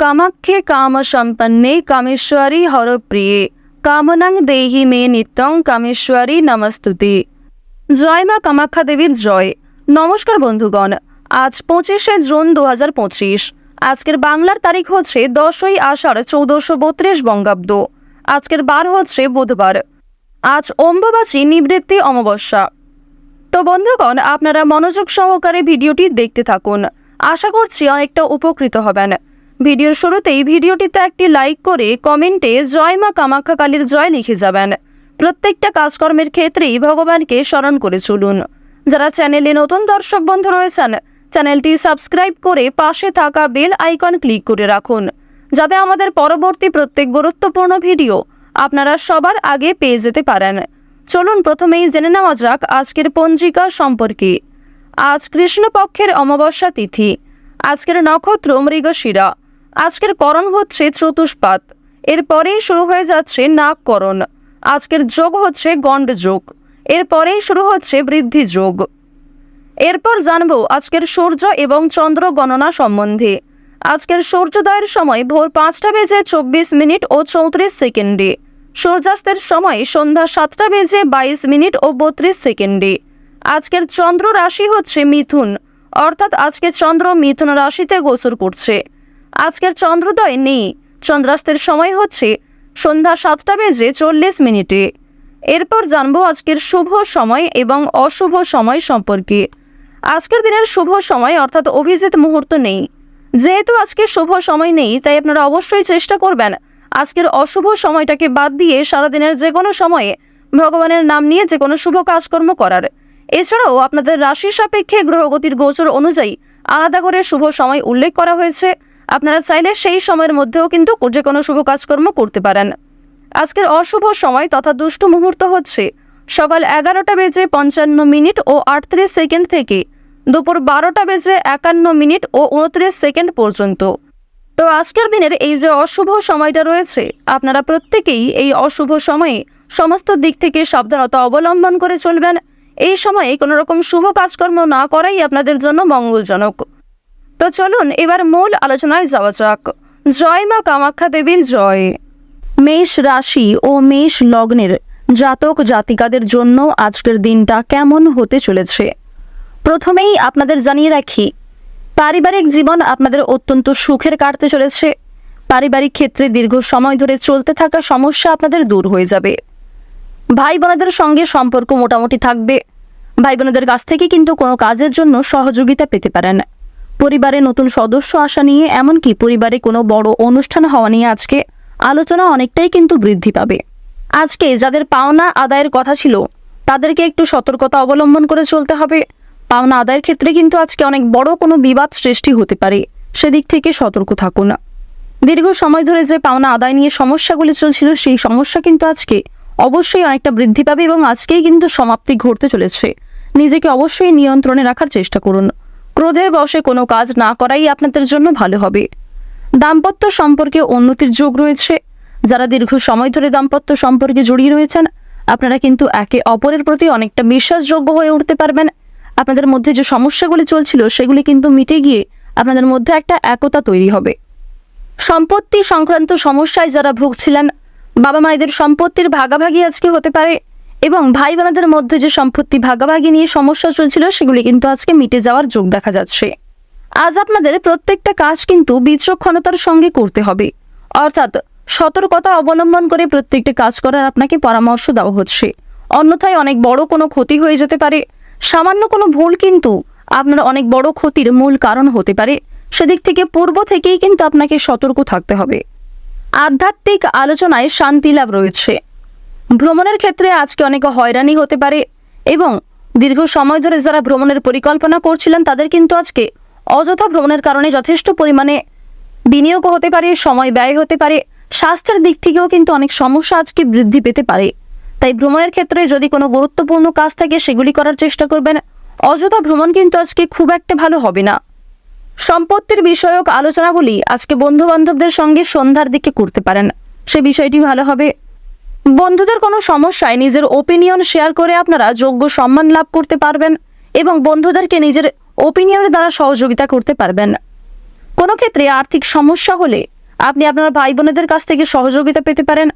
কামাখ্যে কাম সম্পন্নে কামেশ্বরী হরপ্রিয়ে কামনাং দেহি মে নিত্যং কামেশ্বরী নমস্তুতে। জয় মা কামাখ্যা দেবীর জয়। নমস্কার বন্ধুগণ, আজ 25শে জুন 2025। আজকের বাংলার তারিখ হচ্ছে 10ই আষাঢ় 1432 বঙ্গাব্দ। আজকের বার হচ্ছে বুধবার। আজ অম্বুবাচী নিবৃত্তি অমাবস্যা। তো বন্ধুগণ, আপনারা মনোযোগ সহকারে ভিডিওটি দেখতে থাকুন। আশা করছি অনেকটা উপকৃত হবেন। ভিডিওর শুরুতেই ভিডিওটিতে একটি লাইক করে কমেন্টে জয় মা কামাখ্যা কালীর জয় লিখে যাবেন। প্রত্যেকটা কাজকর্মের ক্ষেত্রেই ভগবানকে স্মরণ করে চলুন। যারা চ্যানেলে নতুন দর্শক বন্ধু রয়েছেন, চ্যানেলটি সাবস্ক্রাইব করে পাশে থাকা বেল আইকন ক্লিক করে রাখুন, যাতে আমাদের পরবর্তী প্রত্যেক গুরুত্বপূর্ণ ভিডিও আপনারা সবার আগে পেয়ে যেতে পারেন। চলুন প্রথমেই জেনে নেওয়া যাক আজকের পঞ্জিকা সম্পর্কে। আজ কৃষ্ণপক্ষের অমাবস্যা তিথি। আজকের নক্ষত্র মৃগশিরা। আজকের করণ হচ্ছে চতুষ্পাত। এরপরেই শুরু হয়ে যাচ্ছে নাগকরণ। আজকের যোগ হচ্ছে গণ্ড যোগ। এরপরেই শুরু হচ্ছে বৃদ্ধি যোগ। এরপর জানবো আজকের সূর্য এবং চন্দ্র গণনা সম্বন্ধে। আজকের সূর্যোদয়ের সময় ভোর 5টা বেজে 24 মিনিট ও 34 সেকেন্ডে। সূর্যাস্তের সময় সন্ধ্যা 7টা বেজে 22 মিনিট ও 32 সেকেন্ডে। আজকের চন্দ্র রাশি হচ্ছে মিথুন, অর্থাৎ আজকে চন্দ্র মিথুন রাশিতে গোচর করছে। আজকের চন্দ্রোদয় নেই। চন্দ্রাস্তের সময় হচ্ছে সন্ধ্যা 7টা বেজে 40 মিনিটে। এরপর জানবো আজকের শুভ সময় এবং অশুভ সময় সম্পর্কে। আজকের দিনের শুভ সময় অর্থাৎ অভিজিৎ মুহূর্ত নেই। যেহেতু আজকে শুভ সময় নেই, তাই আপনারা অবশ্যই চেষ্টা করবেন আজকের অশুভ সময়টাকে বাদ দিয়ে সারাদিনের যে কোনো সময়ে ভগবানের নাম নিয়ে যে কোনো শুভ কাজকর্ম করার। এছাড়াও আপনাদের রাশি সাপেক্ষে গ্রহগতির গোচর অনুযায়ী আলাদা করে শুভ সময় উল্লেখ করা হয়েছে। আপনারা চাইলে সেই সময়ের মধ্যেও কিন্তু যে কোনো শুভ কাজকর্ম করতে পারেন। আজকের অশুভ সময় তথা দুষ্ট মুহূর্ত হচ্ছে সকাল 11টা বেজে 55 মিনিট ও 38 সেকেন্ড থেকে দুপুর 12টা বেজে 51 মিনিট ও 29 সেকেন্ড পর্যন্ত। তো আজকের দিনের এই যে অশুভ সময়টা রয়েছে, আপনারা প্রত্যেকেই এই অশুভ সময়ে সমস্ত দিক থেকে সাবধানতা অবলম্বন করে চলবেন। এই সময়ে কোনো রকম শুভ কাজকর্ম না করাই আপনাদের জন্য মঙ্গলজনক। তো চলুন এবার মূল আলোচনায় যাওয়া যাক। জয় মা কামাখ্যা দেবীর জয়। মেষ রাশি ও মেষ লগ্নের জাতক জাতিকাদের জন্য আজকের দিনটা কেমন হতে চলেছে। প্রথমেই আপনাদের জানিয়ে রাখি, পারিবারিক জীবন আপনাদের অত্যন্ত সুখের কাটতে চলেছে। পারিবারিক ক্ষেত্রে দীর্ঘ সময় ধরে চলতে থাকা সমস্যা আপনাদের দূর হয়ে যাবে। ভাই বোনেদের সঙ্গে সম্পর্ক মোটামুটি থাকবে। ভাই বোনেদের কাছ থেকে কিন্তু কোনো কাজের জন্য সহযোগিতা পেতে পারেন। পরিবারে নতুন সদস্য আসা নিয়ে, এমনকি পরিবারে কোনো বড় অনুষ্ঠান হওয়া নিয়ে আজকে আলোচনা অনেকটাই কিন্তু বৃদ্ধি পাবে। আজকে যাদের পাওনা আদায়ের কথা ছিল, তাদেরকে একটু সতর্কতা অবলম্বন করে চলতে হবে। পাওনা আদায়ের ক্ষেত্রে কিন্তু আজকে অনেক বড় কোনো বিবাদ সৃষ্টি হতে পারে, সেদিক থেকে সতর্ক থাকুন। দীর্ঘ সময় ধরে যে পাওনা আদায় নিয়ে সমস্যাগুলি চলছিল, সেই সমস্যা কিন্তু আজকে অবশ্যই অনেকটা বৃদ্ধি পাবে এবং আজকেই কিন্তু সমাপ্তি ঘটতে চলেছে। নিজেকে অবশ্যই নিয়ন্ত্রণে রাখার চেষ্টা করুন। ক্রোধের বশে কোনো কাজ না করাই আপনাদের জন্য ভালো হবে। দাম্পত্য সম্পর্কে উন্নতির যোগ রয়েছে। যারা দীর্ঘ সময় ধরে দাম্পত্য সম্পর্কে জড়িয়ে রয়েছেন, আপনারা কিন্তু একে অপরের প্রতি অনেকটা বিশ্বাসযোগ্য হয়ে উঠতে পারবেন। আপনাদের মধ্যে যে সমস্যাগুলি চলছিল, সেগুলি কিন্তু মিটে গিয়ে আপনাদের মধ্যে একটা একতা তৈরি হবে। সম্পত্তি সংক্রান্ত সমস্যায় যারা ভুগছিলেন, বাবা মায়েদের সম্পত্তির ভাগাভাগি আজকে হতে পারে এবং ভাই বোনেদের মধ্যে যে সম্পত্তি ভাগাভাগি নিয়ে সমস্যা চলছিল, সেগুলি কিন্তু আজকে মিটে যাওয়ার যোগ দেখা যাচ্ছে। আজ আপনাদের প্রত্যেকটা কাজ কিন্তু বিচক্ষণতার সঙ্গে করতে হবে, অর্থাৎ সতর্কতা অবলম্বন করে প্রত্যেকটা কাজ করার আপনাকে পরামর্শ দেওয়া হচ্ছে। অন্যথায় অনেক বড় কোনো ক্ষতি হয়ে যেতে পারে। সামান্য কোনো ভুল কিন্তু আপনার অনেক বড় ক্ষতির মূল কারণ হতে পারে। সেদিক থেকে পূর্ব থেকেই কিন্তু আপনাকে সতর্ক থাকতে হবে। আধ্যাত্মিক আলোচনায় শান্তি লাভ রয়েছে। ভ্রমণের ক্ষেত্রে আজকে অনেক হয়রানি হতে পারে এবং দীর্ঘ সময় ধরে যারা ভ্রমণের পরিকল্পনা করছিলেন, তাদের কিন্তু আজকে অযথা ভ্রমণের কারণে যথেষ্ট পরিমাণে বিনিয়োগ হতে পারে, সময় ব্যয় হতে পারে। স্বাস্থ্যের দিক থেকেও কিন্তু অনেক সমস্যা আজকে বৃদ্ধি পেতে পারে। তাই ভ্রমণের ক্ষেত্রে যদি কোনো গুরুত্বপূর্ণ কাজ থাকে, সেগুলি করার চেষ্টা করবেন। অযথা ভ্রমণ কিন্তু আজকে খুব একটা ভালো হবে না। সম্পত্তির বিষয়ক আলোচনাগুলি আজকে বন্ধু বান্ধবদের সঙ্গে সন্ধ্যার দিকে করতে পারেন, সে বিষয়টি ভালো হবে। বন্ধুদের কোনো সমস্যায় নিজের ওপিনিয়ন শেয়ার করে আপনারা যোগ্য সম্মান লাভ করতে পারবেন এবং বন্ধুদেরকে নিজের ওপিনিয়নের দ্বারা সহযোগিতা করতে পারবেন। কোনো ক্ষেত্রে আর্থিক সমস্যা হলে আপনি আপনার ভাই বোনেদের কাছ থেকে সহযোগিতা পেতে পারেন।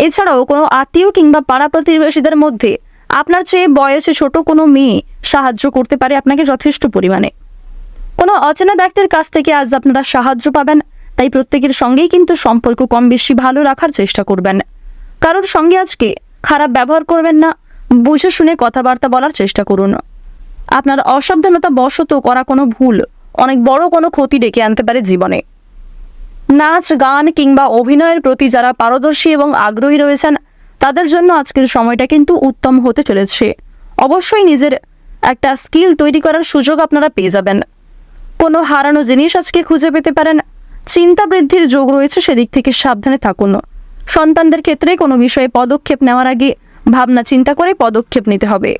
এছাড়াও কোনো আত্মীয় কিংবা পাড়া প্রতিবেশীদের মধ্যে আপনার চেয়ে বয়সে ছোট কোনো মেয়ে সাহায্য করতে পারে আপনাকে যথেষ্ট পরিমাণে। কোনো অচেনা ব্যক্তির কাছ থেকে আজ আপনারা সাহায্য পাবেন, তাই প্রত্যেকের সঙ্গেই কিন্তু সম্পর্ক কম বেশি ভালো রাখার চেষ্টা করবেন। কারোর সঙ্গে আজকে খারাপ ব্যবহার করবেন না, বুঝে শুনে কথাবার্তা বলার চেষ্টা করুন। আপনার অসাবধানতা বশত করা কোনো ভুল অনেক বড় কোনো ক্ষতি ডেকে আনতে পারে জীবনে। নাচ গান কিংবা অভিনয়ের প্রতি যারা পারদর্শী এবং আগ্রহী রয়েছেন তাদের জন্য আজকের সময়টা কিন্তু উত্তম হতে চলেছে। অবশ্যই নিজের একটা স্কিল তৈরি করার সুযোগ আপনারা পেয়ে যাবেন। কোনো হারানো জিনিস আজকে খুঁজে পেতে পারেন। চিন্তা বৃদ্ধির যোগ রয়েছে, সেদিক থেকে সাবধানে থাকুন। সন্তানদের ক্ষেত্রে কোনো বিষয়ে পদক্ষেপ নেওয়ার আগে ভাবনা চিন্তা করে পদক্ষেপ নিতে হবে।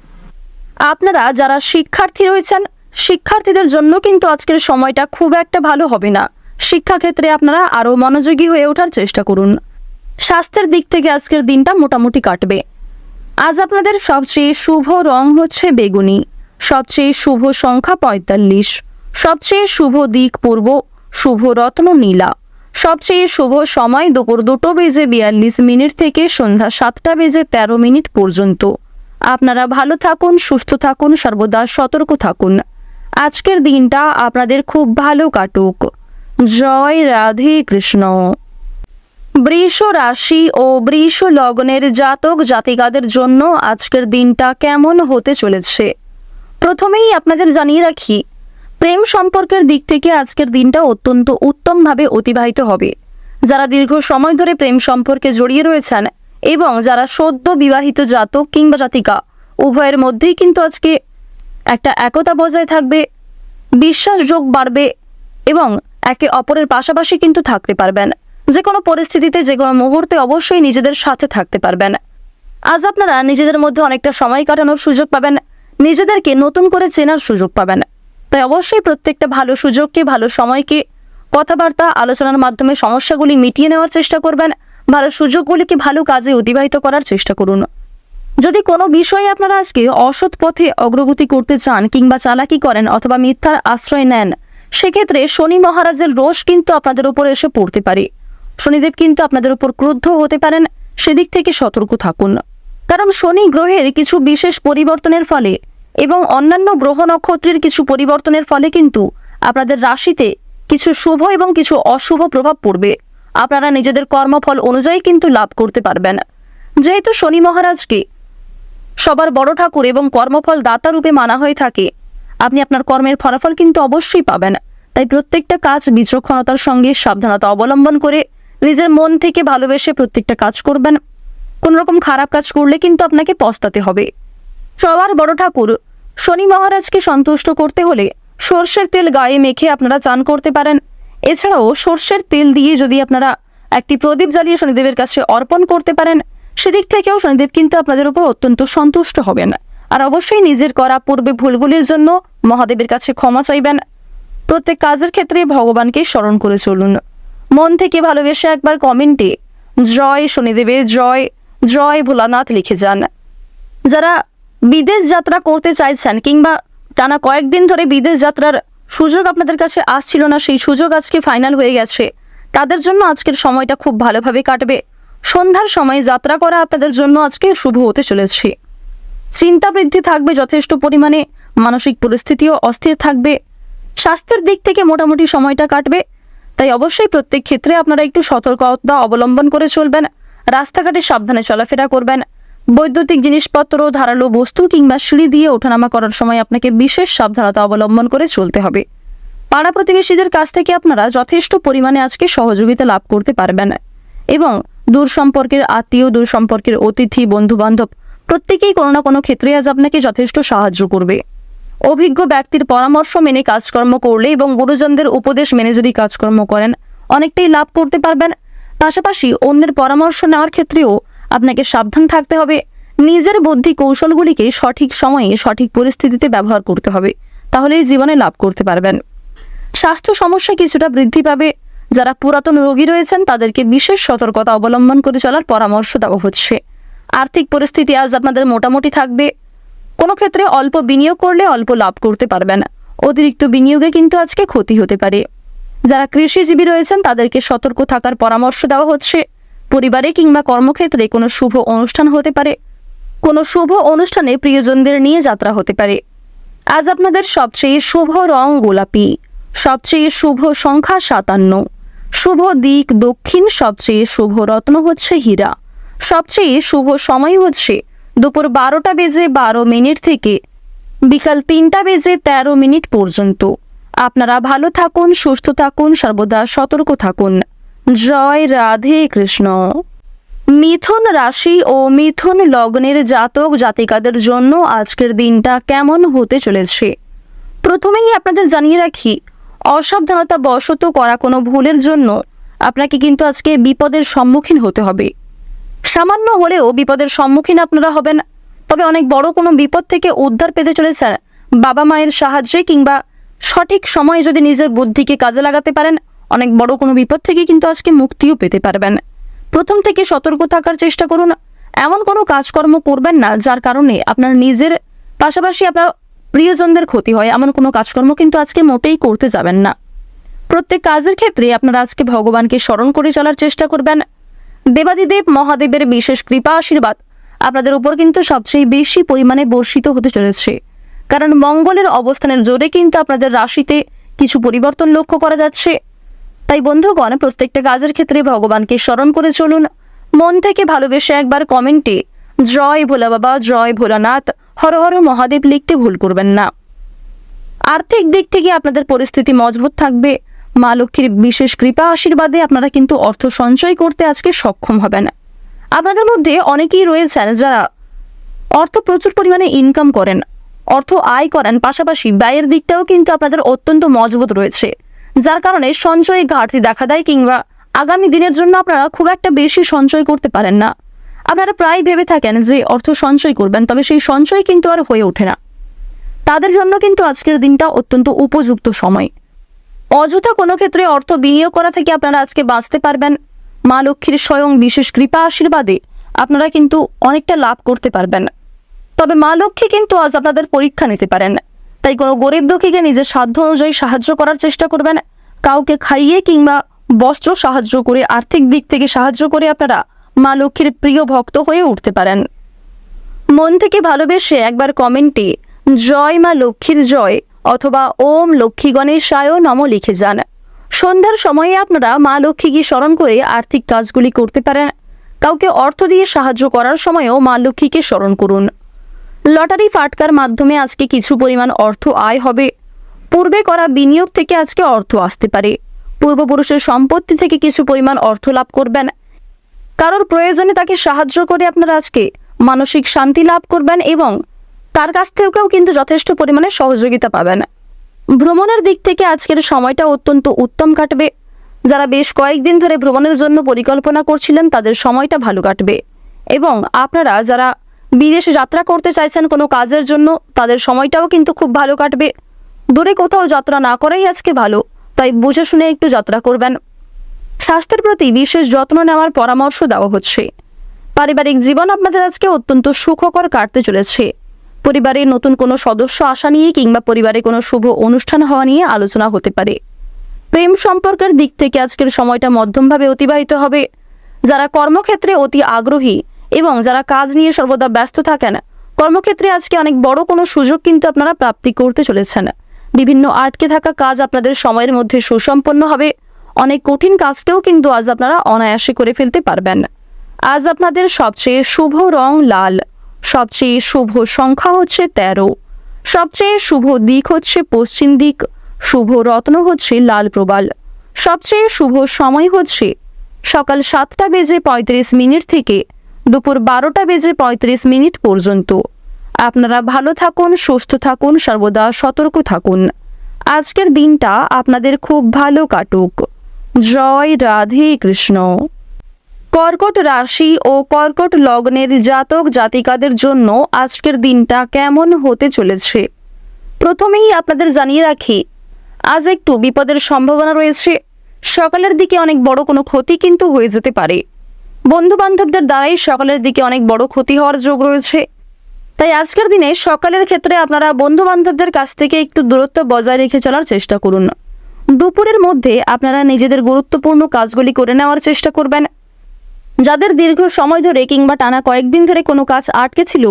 আপনারা যারা শিক্ষার্থী রয়েছেন শিক্ষার্থীদের জন্য কিন্তু আজকের সময়টা খুব একটা ভালো হবে না। শিক্ষাক্ষেত্রে আপনারা আরও মনোযোগী হয়ে ওঠার চেষ্টা করুন। স্বাস্থ্যের দিক থেকে আজকের দিনটা মোটামুটি কাটবে। আজ আপনাদের সবচেয়ে শুভ রং হচ্ছে বেগুনি, সবচেয়ে শুভ সংখ্যা ৪৫, সবচেয়ে শুভ দিক পূর্ব, শুভ রত্ন নীলা, সবচেয়ে শুভ সময় দুপুর 2:42 থেকে সন্ধ্যা 7:13 পর্যন্ত। আপনারা ভালো থাকুন, সুস্থ থাকুন, সর্বদা সতর্ক থাকুন। আজকের দিনটা আপনাদের খুব ভালো কাটুক। জয় রাধে কৃষ্ণ। বৃষ রাশি ও বৃষ লগ্নের জাতক জাতিকাদের জন্য আজকের দিনটা কেমন হতে চলেছে প্রথমেই আপনাদের জানিয়ে রাখি, প্রেম সম্পর্কের দিক থেকে আজকের দিনটা অত্যন্ত উত্তমভাবে অতিবাহিত হবে। যারা দীর্ঘ সময় ধরে প্রেম সম্পর্কে জড়িয়ে রয়েছেন এবং যারা সদ্য বিবাহিত জাতক কিংবা জাতিকা উভয়ের মধ্যেই কিন্তু আজকে একটা একতা বজায় থাকবে, বিশ্বাসযোগ বাড়বে এবং একে অপরের পাশাপাশি কিন্তু থাকতে পারবেন। যে কোনো পরিস্থিতিতে যে কোনো মুহূর্তে অবশ্যই নিজেদের সাথে থাকতে পারবেন। আজ আপনারা নিজেদের মধ্যে অনেকটা সময় কাটানোর সুযোগ পাবেন, নিজেদেরকে নতুন করে চেনার সুযোগ পাবেন। তাই অবশ্যই প্রত্যেকটা ভালো সুযোগকে, ভালো সময়কে কথাবার্তা আলোচনার মাধ্যমে সমস্যাগুলি মিটিয়ে নেওয়ার চেষ্টা করবেন। ভালো সুযোগগুলিকে ভালো কাজে অতিবাহিত করার চেষ্টা করুন। যদি কোনো বিষয়ে আপনারা আজকে অসৎ পথে অগ্রগতি করতে চান কিংবা চালাকি করেন অথবা মিথ্যার আশ্রয় নেন, সেক্ষেত্রে শনি মহারাজের রোষ কিন্তু আপনাদের উপর এসে পড়তে পারে। শনিদেব কিন্তু আপনাদের উপর ক্রুদ্ধ হতে পারেন, সেদিক থেকে সতর্ক থাকুন। কারণ শনি গ্রহের কিছু বিশেষ পরিবর্তনের ফলে এবং অন্যান্য গ্রহ নক্ষত্রের কিছু পরিবর্তনের ফলে কিন্তু আপনাদের রাশিতে কিছু শুভ এবং কিছু অশুভ প্রভাব পড়বে। আপনারা নিজেদের কর্মফল অনুযায়ী কিন্তু লাভ করতে পারবেন। যেহেতু শনি মহারাজকে সবার বড় ঠাকুর এবং কর্মফল দাতা রূপে মানা হয়ে থাকে, আপনি আপনার কর্মের ফলাফল কিন্তু অবশ্যই পাবেন। তাই প্রত্যেকটা কাজ বিচক্ষণতার সঙ্গে সাবধানতা অবলম্বন করে নিজের মন থেকে ভালোবেসে প্রত্যেকটা কাজ করবেন। কোন রকম খারাপ কাজ করলে কিন্তু আপনাকে পস্তাতে হবে। সবার বড় ঠাকুর শনি মহারাজকে সন্তুষ্ট করতে হলে সর্ষের তেল গায়ে মেখে আপনারা চান করতে পারেন। এছাড়াও সর্ষের তেল দিয়ে যদি আপনারা একটি প্রদীপ জ্বালিয়ে শনিদেবের কাছে অর্পণ করতে পারেন, সেদিক থেকেও শনিদেব কিন্তু আপনাদের উপর অত্যন্ত সন্তুষ্ট হবেন। আর অবশ্যই নিজের করা পূর্বে ভুলগুলির জন্য মহাদেবের কাছে ক্ষমা চাইবেন। প্রত্যেক কাজের ক্ষেত্রে ভগবানকে স্মরণ করে চলুন। মন থেকে ভালোবেসে একবার কমেন্টে জয় শনিদেবের জয়, জয় ভোলানাথ লিখে যান। যারা বিদেশ যাত্রা করতে চাইছেন কিংবা টানা কয়েকদিন ধরে বিদেশ যাত্রার সুযোগ আপনাদের কাছে আসছিল না, সেই সুযোগ আজকে ফাইনাল হয়ে গেছে, তাদের জন্য আজকের সময়টা খুব ভালোভাবে কাটবে। সন্ধ্যার সময় যাত্রা করা আপনাদের জন্য আজকে শুভ হতে চলেছে। চিন্তা বৃদ্ধি থাকবে যথেষ্ট পরিমাণে, মানসিক পরিস্থিতিও অস্থির থাকবে। স্বাস্থ্যের দিক থেকে মোটামুটি সময়টা কাটবে। তাই অবশ্যই প্রত্যেক ক্ষেত্রে আপনারা একটু সতর্কতা অবলম্বন করে চলবেন। রাস্তাঘাটে সাবধানে চলাফেরা করবেন। বৈদ্যুতিক জিনিসপত্র, ধারালো বস্তু কিংবা সিঁড়ি দিয়ে ওঠানামা করার সময় আপনাকে বিশেষ সাবধানতা অবলম্বন করে চলতে হবে। পাড়া প্রতিবেশীদের কাছ থেকে আপনারা যথেষ্ট পরিমাণে আজকে সহযোগিতা লাভ করতে পারবেন এবং দূর সম্পর্কের আত্মীয়, দূর সম্পর্কের অতিথি, বন্ধুবান্ধব প্রত্যেকেই কোনো না কোনো ক্ষেত্রে আজ আপনাকে যথেষ্ট সাহায্য করবে। অভিজ্ঞ ব্যক্তির পরামর্শ মেনে কাজকর্ম করলে এবং গুরুজনদের উপদেশ মেনে যদি কাজকর্ম করেন অনেকটাই লাভ করতে পারবেন। পাশাপাশি অন্যের পরামর্শ নেওয়ার ক্ষেত্রেও আপনাকে সাবধান থাকতে হবে। নিজের বুদ্ধি কৌশলগুলিকে সঠিক সময়ে সঠিক পরিস্থিতিতে ব্যবহার করতে হবে, তাহলেই জীবনে লাভ করতে পারবেন। স্বাস্থ্য সমস্যা কিছুটা বৃদ্ধি পাবে। যারা পুরাতন রোগী রয়েছেন তাদেরকে বিশেষ সতর্কতা অবলম্বন করে চলার পরামর্শ দেওয়া হচ্ছে। আর্থিক পরিস্থিতি আজ আপনাদের মোটামুটি থাকবে। কোনো ক্ষেত্রে অল্প বিনিয়োগ করলে অল্প লাভ করতে পারবেন। অতিরিক্ত বিনিয়োগে কিন্তু আজকে ক্ষতি হতে পারে। যারা কৃষিজীবী রয়েছেন তাদেরকে সতর্ক থাকার পরামর্শ দেওয়া হচ্ছে। পরিবারে কিংবা কর্মক্ষেত্রে কোনো শুভ অনুষ্ঠান হতে পারে, কোনো শুভ অনুষ্ঠানে প্রিয়জনদের নিয়ে যাত্রা হতে পারে। আজ আপনাদের সবচেয়ে শুভ রং গোলাপি, সবচেয়ে শুভ সংখ্যা 57, শুভ দিক দক্ষিণ, সবচেয়ে শুভ রত্ন হচ্ছে হীরা, সবচেয়ে শুভ সময় হচ্ছে দুপুর 12:12 থেকে বিকাল 3:13 পর্যন্ত। আপনারা ভালো থাকুন, সুস্থ থাকুন, সর্বদা সতর্ক থাকুন। জয় রাধে কৃষ্ণ। মিথুন রাশি ও মিথুন লগ্নের জাতক জাতিকাদের জন্য আজকের দিনটা কেমন হতে চলেছে? প্রথমেই আপনাদের জানিয়ে রাখি, অসাবধানতা বশত করা কোনো ভুলের জন্য আপনাকে কিন্তু আজকে বিপদের সম্মুখীন হতে হবে। সামান্য হলেও বিপদের সম্মুখীন আপনারা হবেন, তবে অনেক বড় কোনো বিপদ থেকে উদ্ধার পেতে চলেছেন বাবা মায়ের সাহায্যে, কিংবা সঠিক সময়ে যদি নিজের বুদ্ধিকে কাজে লাগাতে পারেন অনেক বড় কোনো বিপদ থেকে কিন্তু আজকে মুক্তিও পেতে পারবেন। প্রথম থেকে সতর্ক থাকার চেষ্টা করুন। এমন কোনো কাজকর্ম করবেন না যার কারণে আপনার নিজের পাশাপাশি আপনার প্রিয়জনদের ক্ষতি হয়, এমন কোনো কাজকর্ম কিন্তু আজকে মোটেই করতে যাবেন না। প্রত্যেক কাজের ক্ষেত্রে আপনারা আজকে ভগবানকে স্মরণ করে চলার চেষ্টা করবেন। দেবাদিদেব মহাদেবের বিশেষ কৃপা আশীর্বাদ আপনাদের উপর কিন্তু সবচেয়ে বেশি পরিমাণে বর্ষিত হতে চলেছে, কারণ মঙ্গলের অবস্থানের জোরে কিন্তু আপনাদের রাশিতে কিছু পরিবর্তন লক্ষ্য করা যাচ্ছে। তাই বন্ধুগণ, প্রত্যেকটা কাজের ক্ষেত্রে ভগবানকে স্মরণ করে চলুন। মন থেকে ভালোবেসে একবার কমেন্টে জয় ভোলা বাবা, জয় ভোলানাথ, হর হর মহাদেব লিখতে ভুল করবেন না। আর্থিক দিক থেকে আপনাদের পরিস্থিতি মজবুত থাকবে। মা লক্ষ্মীর বিশেষ কৃপা আশীর্বাদে আপনারা কিন্তু অর্থ সঞ্চয় করতে আজকে সক্ষম হবেন। আপনাদের মধ্যে অনেকেই রয়েছেন যারা অর্থ প্রচুর পরিমাণে ইনকাম করেন, অর্থ আয় করেন, পাশাপাশি ব্যয়ের দিকটাও কিন্তু আপনাদের অত্যন্ত মজবুত রয়েছে, যার কারণে সঞ্চয়ে ঘাটতি দেখা দেয়, কিংবা আগামী দিনের জন্য আপনারা খুব একটা বেশি সঞ্চয় করতে পারেন না। আপনারা প্রায় ভেবে থাকেন যে অর্থ সঞ্চয় করবেন, তবে সেই সঞ্চয় কিন্তু আর হয়ে ওঠে না। তাদের জন্য কিন্তু আজকের দিনটা অত্যন্ত উপযুক্ত সময়। অযথা কোনো ক্ষেত্রে অর্থ বিনিয়োগ করা থেকে আপনারা আজকে বাঁচতে পারবেন। মা লক্ষ্মীর স্বয়ং বিশেষ কৃপা আশীর্বাদে আপনারা কিন্তু অনেকটা লাভ করতে পারবেন। তবে মা লক্ষ্মী কিন্তু আজ আপনাদের পরীক্ষা নিতে পারেন, তাই কোনো গরিব দুঃখীকে নিজের সাধ্য অনুযায়ী সাহায্য করার চেষ্টা করবেন। কাউকে খাইয়ে কিংবা বস্ত্র সাহায্য করে, আর্থিক দিক থেকে সাহায্য করে আপনারা মা লক্ষ্মীর প্রিয় ভক্ত হয়ে উঠতে পারেন। মন থেকে ভালোবেসে একবার কমেন্টে জয় মা লক্ষ্মীর জয় অথবা ওম লক্ষ্মী গণেশায় নমঃ লিখে যান। সন্ধ্যার সময়ে আপনারা মা লক্ষ্মীকে স্মরণ করে আর্থিক কাজগুলি করতে পারেন। কাউকে অর্থ দিয়ে সাহায্য করার সময়ও মা লক্ষ্মীকে স্মরণ করুন। লটারি ফাটকার মাধ্যমে আজকে কিছু পরিমাণ অর্থ আয় হবে। পূর্বে করা বিনিয়োগ থেকে আজকে অর্থ আসতে পারে। পূর্বপুরুষের সম্পত্তি থেকে কিছু পরিমাণ অর্থ লাভ করবেন। কারোর প্রয়োজনে তাকে সাহায্য করে আপনারা আজকে মানসিক শান্তি লাভ করবেন এবং তার কাছ থেকেও কিন্তু যথেষ্ট পরিমাণে সহযোগিতা পাবেন। ভ্রমণের দিক থেকে আজকের সময়টা অত্যন্ত উত্তম কাটবে। যারা বেশ কয়েকদিন ধরে ভ্রমণের জন্য পরিকল্পনা করছিলেন তাদের সময়টা ভালো কাটবে, এবং আপনারা যারা বিদেশে যাত্রা করতে চাইছেন কোনো কাজের জন্য তাদের সময়টাও কিন্তু খুব ভালো কাটবে। দূরে কোথাও যাত্রা না করাই আজকে ভালো, তাই বুঝে শুনে একটু যাত্রা করবেন। স্বাস্থ্যের প্রতি বিশেষ যত্ন নেওয়ার পরামর্শ দেওয়া হচ্ছে। পারিবারিক জীবন আপনাদের আজকে অত্যন্ত সুখকর কাটতে চলেছে। পরিবারে নতুন কোনো সদস্য আসা নিয়ে কিংবা পরিবারে কোনো শুভ অনুষ্ঠান হওয়া নিয়ে আলোচনা হতে পারে। প্রেম সম্পর্কের দিক থেকে আজকের সময়টা মধ্যমভাবে অতিবাহিত হবে। যারা কর্মক্ষেত্রে অতি আগ্রহী এবং যারা কাজ নিয়ে সর্বদা ব্যস্ত থাকেন, কর্মক্ষেত্রে আজকে অনেক বড় কোনো সুযোগ কিন্তু আপনারা প্রাপ্তি করতে চলেছেন। বিভিন্ন আটকে থাকা কাজ আপনাদের সময়ের মধ্যে সুসম্পন্ন হবে। অনেক কঠিন কাজকেও কিন্তু আজ আপনারা অনায়াসে করে ফেলতে পারবেন। আজ আপনাদের সবচেয়ে শুভ রং লাল, সবচেয়ে শুভ সংখ্যা হচ্ছে 13, সবচেয়ে শুভ দিক হচ্ছে পশ্চিম দিক, শুভ রত্ন হচ্ছে লাল প্রবাল, সবচেয়ে শুভ সময় হচ্ছে সকাল 7:35 থেকে দুপুর 12:35 পর্যন্ত। আপনারা ভালো থাকুন, সুস্থ থাকুন, সর্বদা সতর্ক থাকুন। আজকের দিনটা আপনাদের খুব ভালো কাটুক। জয় রাধে কৃষ্ণ। কর্কট রাশি ও কর্কট লগ্নের জাতক জাতিকাদের জন্য আজকের দিনটা কেমন হতে চলেছে? প্রথমেই আপনাদের জানিয়ে রাখি, আজ একটু বিপদের সম্ভাবনা রয়েছে। সকালের দিকে অনেক বড় কোনো ক্ষতি কিন্তু হয়ে যেতে পারে। বন্ধু বান্ধবদের দ্বারাই সকালের দিকে অনেক বড় ক্ষতি হওয়ার যোগ রয়েছে। তাই আজকের দিনে সকালের ক্ষেত্রে আপনারা বন্ধু বান্ধবদের কাছ থেকে একটু দূরত্ব বজায় রেখে চলার চেষ্টা করুন। দুপুরের মধ্যে আপনারা নিজেদের গুরুত্বপূর্ণ কাজগুলি করে নেওয়ার চেষ্টা করবেন। যাদের দীর্ঘ সময় ধরে কিংবা টানা কয়েকদিন ধরে কোনো কাজ আটকে ছিল,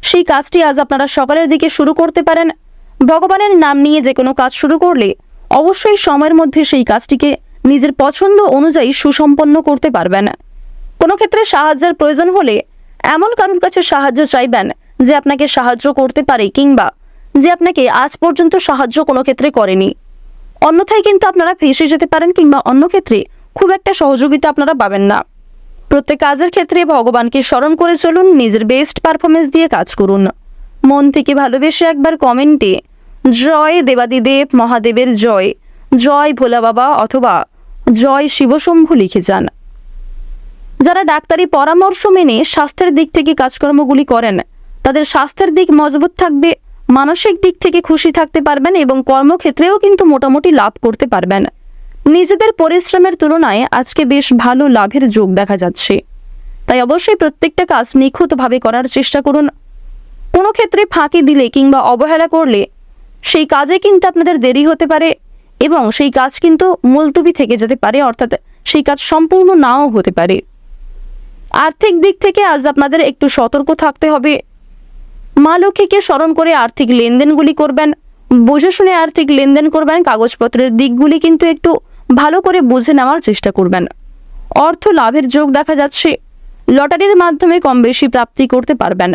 সেই কাজটি আজ আপনারা সকালের দিকে শুরু করতে পারেন। ভগবানের নাম নিয়ে যে কোনো কাজ শুরু করলে অবশ্যই সময়ের মধ্যে সেই কাজটিকে নিজের পছন্দ অনুযায়ী সুসম্পন্ন করতে পারবেন। কোনো ক্ষেত্রে সাহায্যের প্রয়োজন হলে এমন কারোর কাছে সাহায্য চাইবেন যে আপনাকে সাহায্য করতে পারে কিংবা যে আপনাকে আজ পর্যন্ত সাহায্য কোনো ক্ষেত্রে করেনি। অন্যথায় কিন্তু আপনারা ফেঁসে যেতে পারেন কিংবা অন্য ক্ষেত্রে খুব একটা সহযোগিতা আপনারা পাবেন না। প্রত্যেক কাজের ক্ষেত্রে ভগবানকে স্মরণ করে চলুন, নিজের বেস্ট পারফরমেন্স দিয়ে কাজ করুন। মন থেকে ভালোবেসে একবার কমেন্টে জয় দেবাদিদেব মহাদেবের জয়, জয় ভোলা বাবা অথবা জয় শিবশম্ভু লিখে যান। যারা ডাক্তারি পরামর্শ মেনে স্বাস্থ্যের দিক থেকে কাজকর্মগুলি করেন, তাদের স্বাস্থ্যের দিক মজবুত থাকবে, মানসিক দিক থেকে খুশি থাকতে পারবেন এবং কর্মক্ষেত্রেও কিন্তু মোটামুটি লাভ করতে পারবেন। নিজেদের পরিশ্রমের তুলনায় আজকে বেশ ভালো লাভের যোগ দেখা যাচ্ছে। তাই অবশ্যই প্রত্যেকটা কাজ নিখুঁতভাবে করার চেষ্টা করুন। কোনো ক্ষেত্রে ফাঁকি দিলে কিংবা অবহেলা করলে সেই কাজে কিন্তু আপনাদের দেরি হতে পারে এবং সেই কাজ কিন্তু মুলতবি থেকে যেতে পারে, অর্থাৎ সেই কাজ সম্পূর্ণ নাও হতে পারে। আর্থিক দিক থেকে আজ আপনাদের একটু সতর্ক থাকতে হবে। মা লক্ষ্মীকে স্মরণ করে আর্থিক লেনদেনগুলি করবেন, বুঝে শুনে আর্থিক লেনদেন করবেন। কাগজপত্রের দিকগুলি কিন্তু একটু ভালো করে বুঝে নেওয়ার চেষ্টা করবেন। অর্থ লাভের যোগ দেখা যাচ্ছে। লটারির মাধ্যমে কম বেশি প্রাপ্তি করতে পারবেন।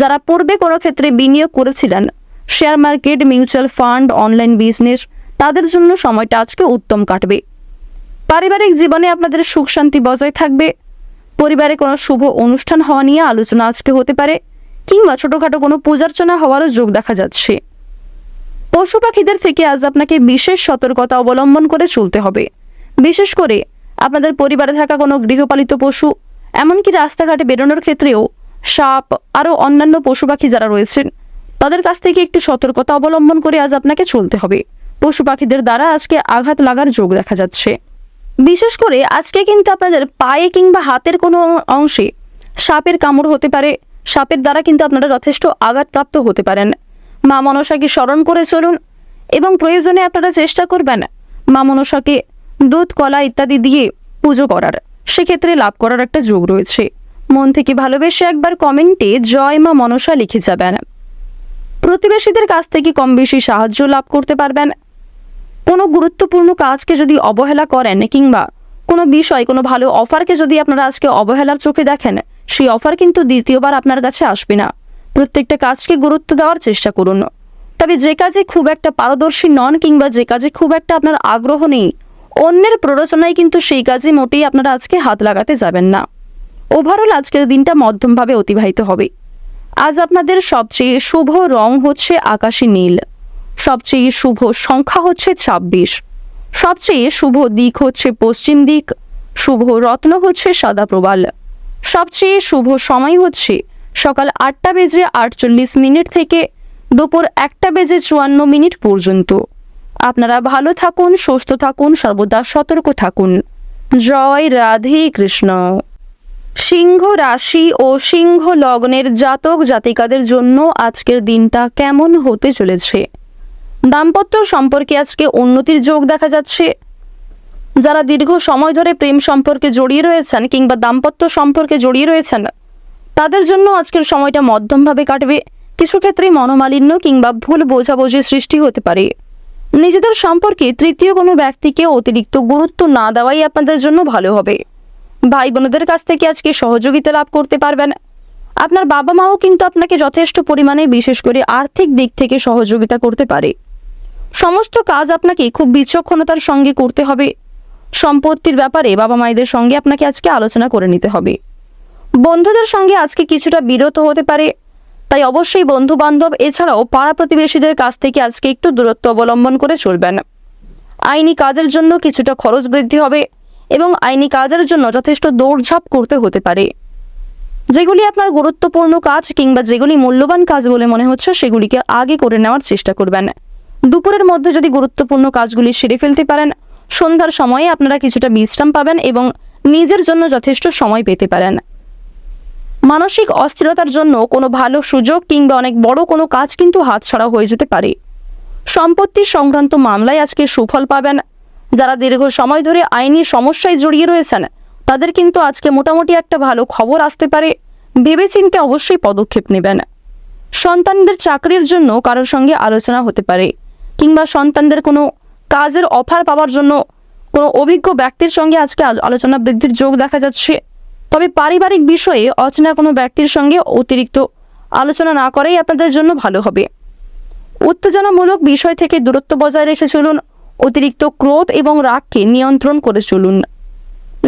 যারা পূর্বে কোনো ক্ষেত্রে বিনিয়োগ করেছিলেন, share market, mutual fund, online business, তাদের জন্য সময়টা আজকে উত্তম কাটবে। পারিবারিক জীবনে আপনাদের সুখ শান্তি বজায় থাকবে। পরিবারে কোনো শুভ অনুষ্ঠান হওয়া নিয়ে আলোচনা আজকে হতে পারে কিংবা ছোটোখাটো কোনো পূজার্চনা হওয়ারও যোগ দেখা যাচ্ছে। পশু পাখিদের থেকে আজ আপনাকে বিশেষ সতর্কতা অবলম্বন করে চলতে হবে। বিশেষ করে আপনাদের পরিবারে থাকা কোনো গৃহপালিত পশু, এমনকি রাস্তাঘাটে বেরোনোর ক্ষেত্রেও সাপ, আরও অন্যান্য পশু পাখি যারা রয়েছেন, তাদের কাছ থেকে একটু সতর্কতা অবলম্বন করে আজ আপনাকে চলতে হবে। পশু পাখিদের দ্বারা আজকে আঘাত লাগার যোগ দেখা যাচ্ছে। বিশেষ করে আজকে কিন্তু আপনাদের পায়ে কিংবা হাতের কোনো অংশে সাপের কামড় হতে পারে। সাপের দ্বারা কিন্তু আপনারা যথেষ্ট আঘাতপ্রাপ্ত হতে পারেন। মা মনসাকে স্মরণ করে চলুন এবং প্রয়োজনে আপনারা চেষ্টা করবেন মা মনসাকে দুধ, কলা ইত্যাদি দিয়ে পুজো করার, সেক্ষেত্রে লাভ করার একটা যোগ রয়েছে। মন থেকে ভালোবেসে একবার কমেন্টে জয় মা মনসা লিখে যাবেন। প্রতিবেশীদের কাছ থেকে কম বেশি সাহায্য লাভ করতে পারবেন। কোনো গুরুত্বপূর্ণ কাজকে যদি অবহেলা করেন কিংবা কোনো বিষয়, কোনো ভালো অফারকে যদি আপনারা আজকে অবহেলার চোখে দেখেন, সেই অফার কিন্তু দ্বিতীয়বার আপনার কাছে আসবে না। প্রত্যেকটা কাজকে গুরুত্ব দেওয়ার চেষ্টা করুন। তবে যে কাজে খুব একটা পারদর্শী নন কিংবা যে কাজে খুব একটা আপনার আগ্রহ নেই, অন্যের প্ররোচনায় কিন্তু সেই কাজে মোটেই আপনারা আজকে হাত লাগাতে যাবেন না। ওভারঅল আজকের দিনটা মধ্যমভাবে অতিবাহিত হবে। আজ আপনাদের সবচেয়ে শুভ রং হচ্ছে আকাশী নীল, সবচেয়ে শুভ সংখ্যা হচ্ছে 26, সবচেয়ে শুভ দিক হচ্ছে পশ্চিম দিক, শুভ রত্ন হচ্ছে সাদা প্রবাল, সবচেয়ে শুভ সময় হচ্ছে সকাল 8:48 থেকে দুপুর 1:54 পর্যন্ত। আপনারা ভালো থাকুন, সুস্থ থাকুন, সর্বদা সতর্ক থাকুন। জয় রাধে কৃষ্ণ। সিংহ রাশি ও সিংহ লগ্নের জাতক জাতিকাদের জন্য আজকের দিনটা কেমন হতে চলেছে? দাম্পত্য সম্পর্কে আজকে উন্নতির যোগ দেখা যাচ্ছে। যারা দীর্ঘ সময় ধরে প্রেম সম্পর্কে জড়িয়ে রয়েছেন কিংবা দাম্পত্য সম্পর্কে জড়িয়ে রয়েছেন, তাদের জন্য আজকের সময়টা মধ্যমভাবে কাটবে। কিছু ক্ষেত্রে মনোমালিন্য কিংবা ভুল বোঝাবুঝির সৃষ্টি হতে পারে। নিজেদের সম্পর্কে তৃতীয় কোনো ব্যক্তিকে অতিরিক্ত গুরুত্ব না দেওয়াই আপনাদের জন্য ভালো হবে। ভাই বোনদের কাছ থেকে আজকে সহযোগিতা লাভ করতে পারবেন। আপনার বাবা মাও কিন্তু আপনাকে যথেষ্ট পরিমাণে, বিশেষ করে আর্থিক দিক থেকে সহযোগিতা করতে পারে। সমস্ত কাজ আপনাকে খুব বিচক্ষণতার সঙ্গে করতে হবে। সম্পত্তির ব্যাপারে বাবা মায়েদের সঙ্গে আপনাকে আজকে আলোচনা করে নিতে হবে। বন্ধুদের সঙ্গে আজকে কিছুটা বিরত হতে পারে, তাই অবশ্যই বন্ধু বান্ধব এছাড়াও পাড়া প্রতিবেশীদের কাছ থেকে আজকে একটু দূরত্ব অবলম্বন করে চলবেন। আইনি কাজের জন্য কিছুটা খরচ বৃদ্ধি হবে এবং আইনি কাজের জন্য যথেষ্ট দৌড়ঝাঁপ করতে হতে পারে। যেগুলি আপনার গুরুত্বপূর্ণ কাজ কিংবা যেগুলি মূল্যবান কাজ বলে মনে হচ্ছে, সেগুলিকে আগে করে নেওয়ার চেষ্টা করবেন। দুপুরের মধ্যে যদি গুরুত্বপূর্ণ কাজগুলি সেরে ফেলতে পারেন, সন্ধ্যার সময়ে আপনারা কিছুটা বিশ্রাম পাবেন এবং নিজের জন্য যথেষ্ট সময় পেতে পারেন। মানসিক অস্থিরতার জন্য কোনো ভালো সুযোগ কিংবা অনেক বড় কোনো কাজ কিন্তু হাতছাড়া হয়ে যেতে পারে। সম্পত্তি সংক্রান্ত মামলায় আজকে সুফল পাবেন। যারা দীর্ঘ সময় ধরে আইনি সমস্যায় জড়িয়ে রয়েছেন তাদের কিন্তু আজকে মোটামুটি একটা ভালো খবর আসতে পারে। ভেবেচিন্তে অবশ্যই পদক্ষেপ নেবেন। সন্তানদের চাকরির জন্য কারোর সঙ্গে আলোচনা হতে পারে, কিংবা সন্তানদের কোনো কাজের অফার পাওয়ার জন্য কোনো অভিজ্ঞ ব্যক্তির সঙ্গে আজকে আলোচনা বৃদ্ধির যোগ দেখা যাচ্ছে। তবে পারিবারিক বিষয়ে অচেনা কোনো ব্যক্তির সঙ্গে অতিরিক্ত আলোচনা না করাই আপনাদের জন্য ভালো হবে। উত্তেজনামূলক বিষয় থেকে দূরত্ব বজায় রেখে চলুন। অতিরিক্ত ক্রোধ এবং রাগকে নিয়ন্ত্রণ করে চলুন।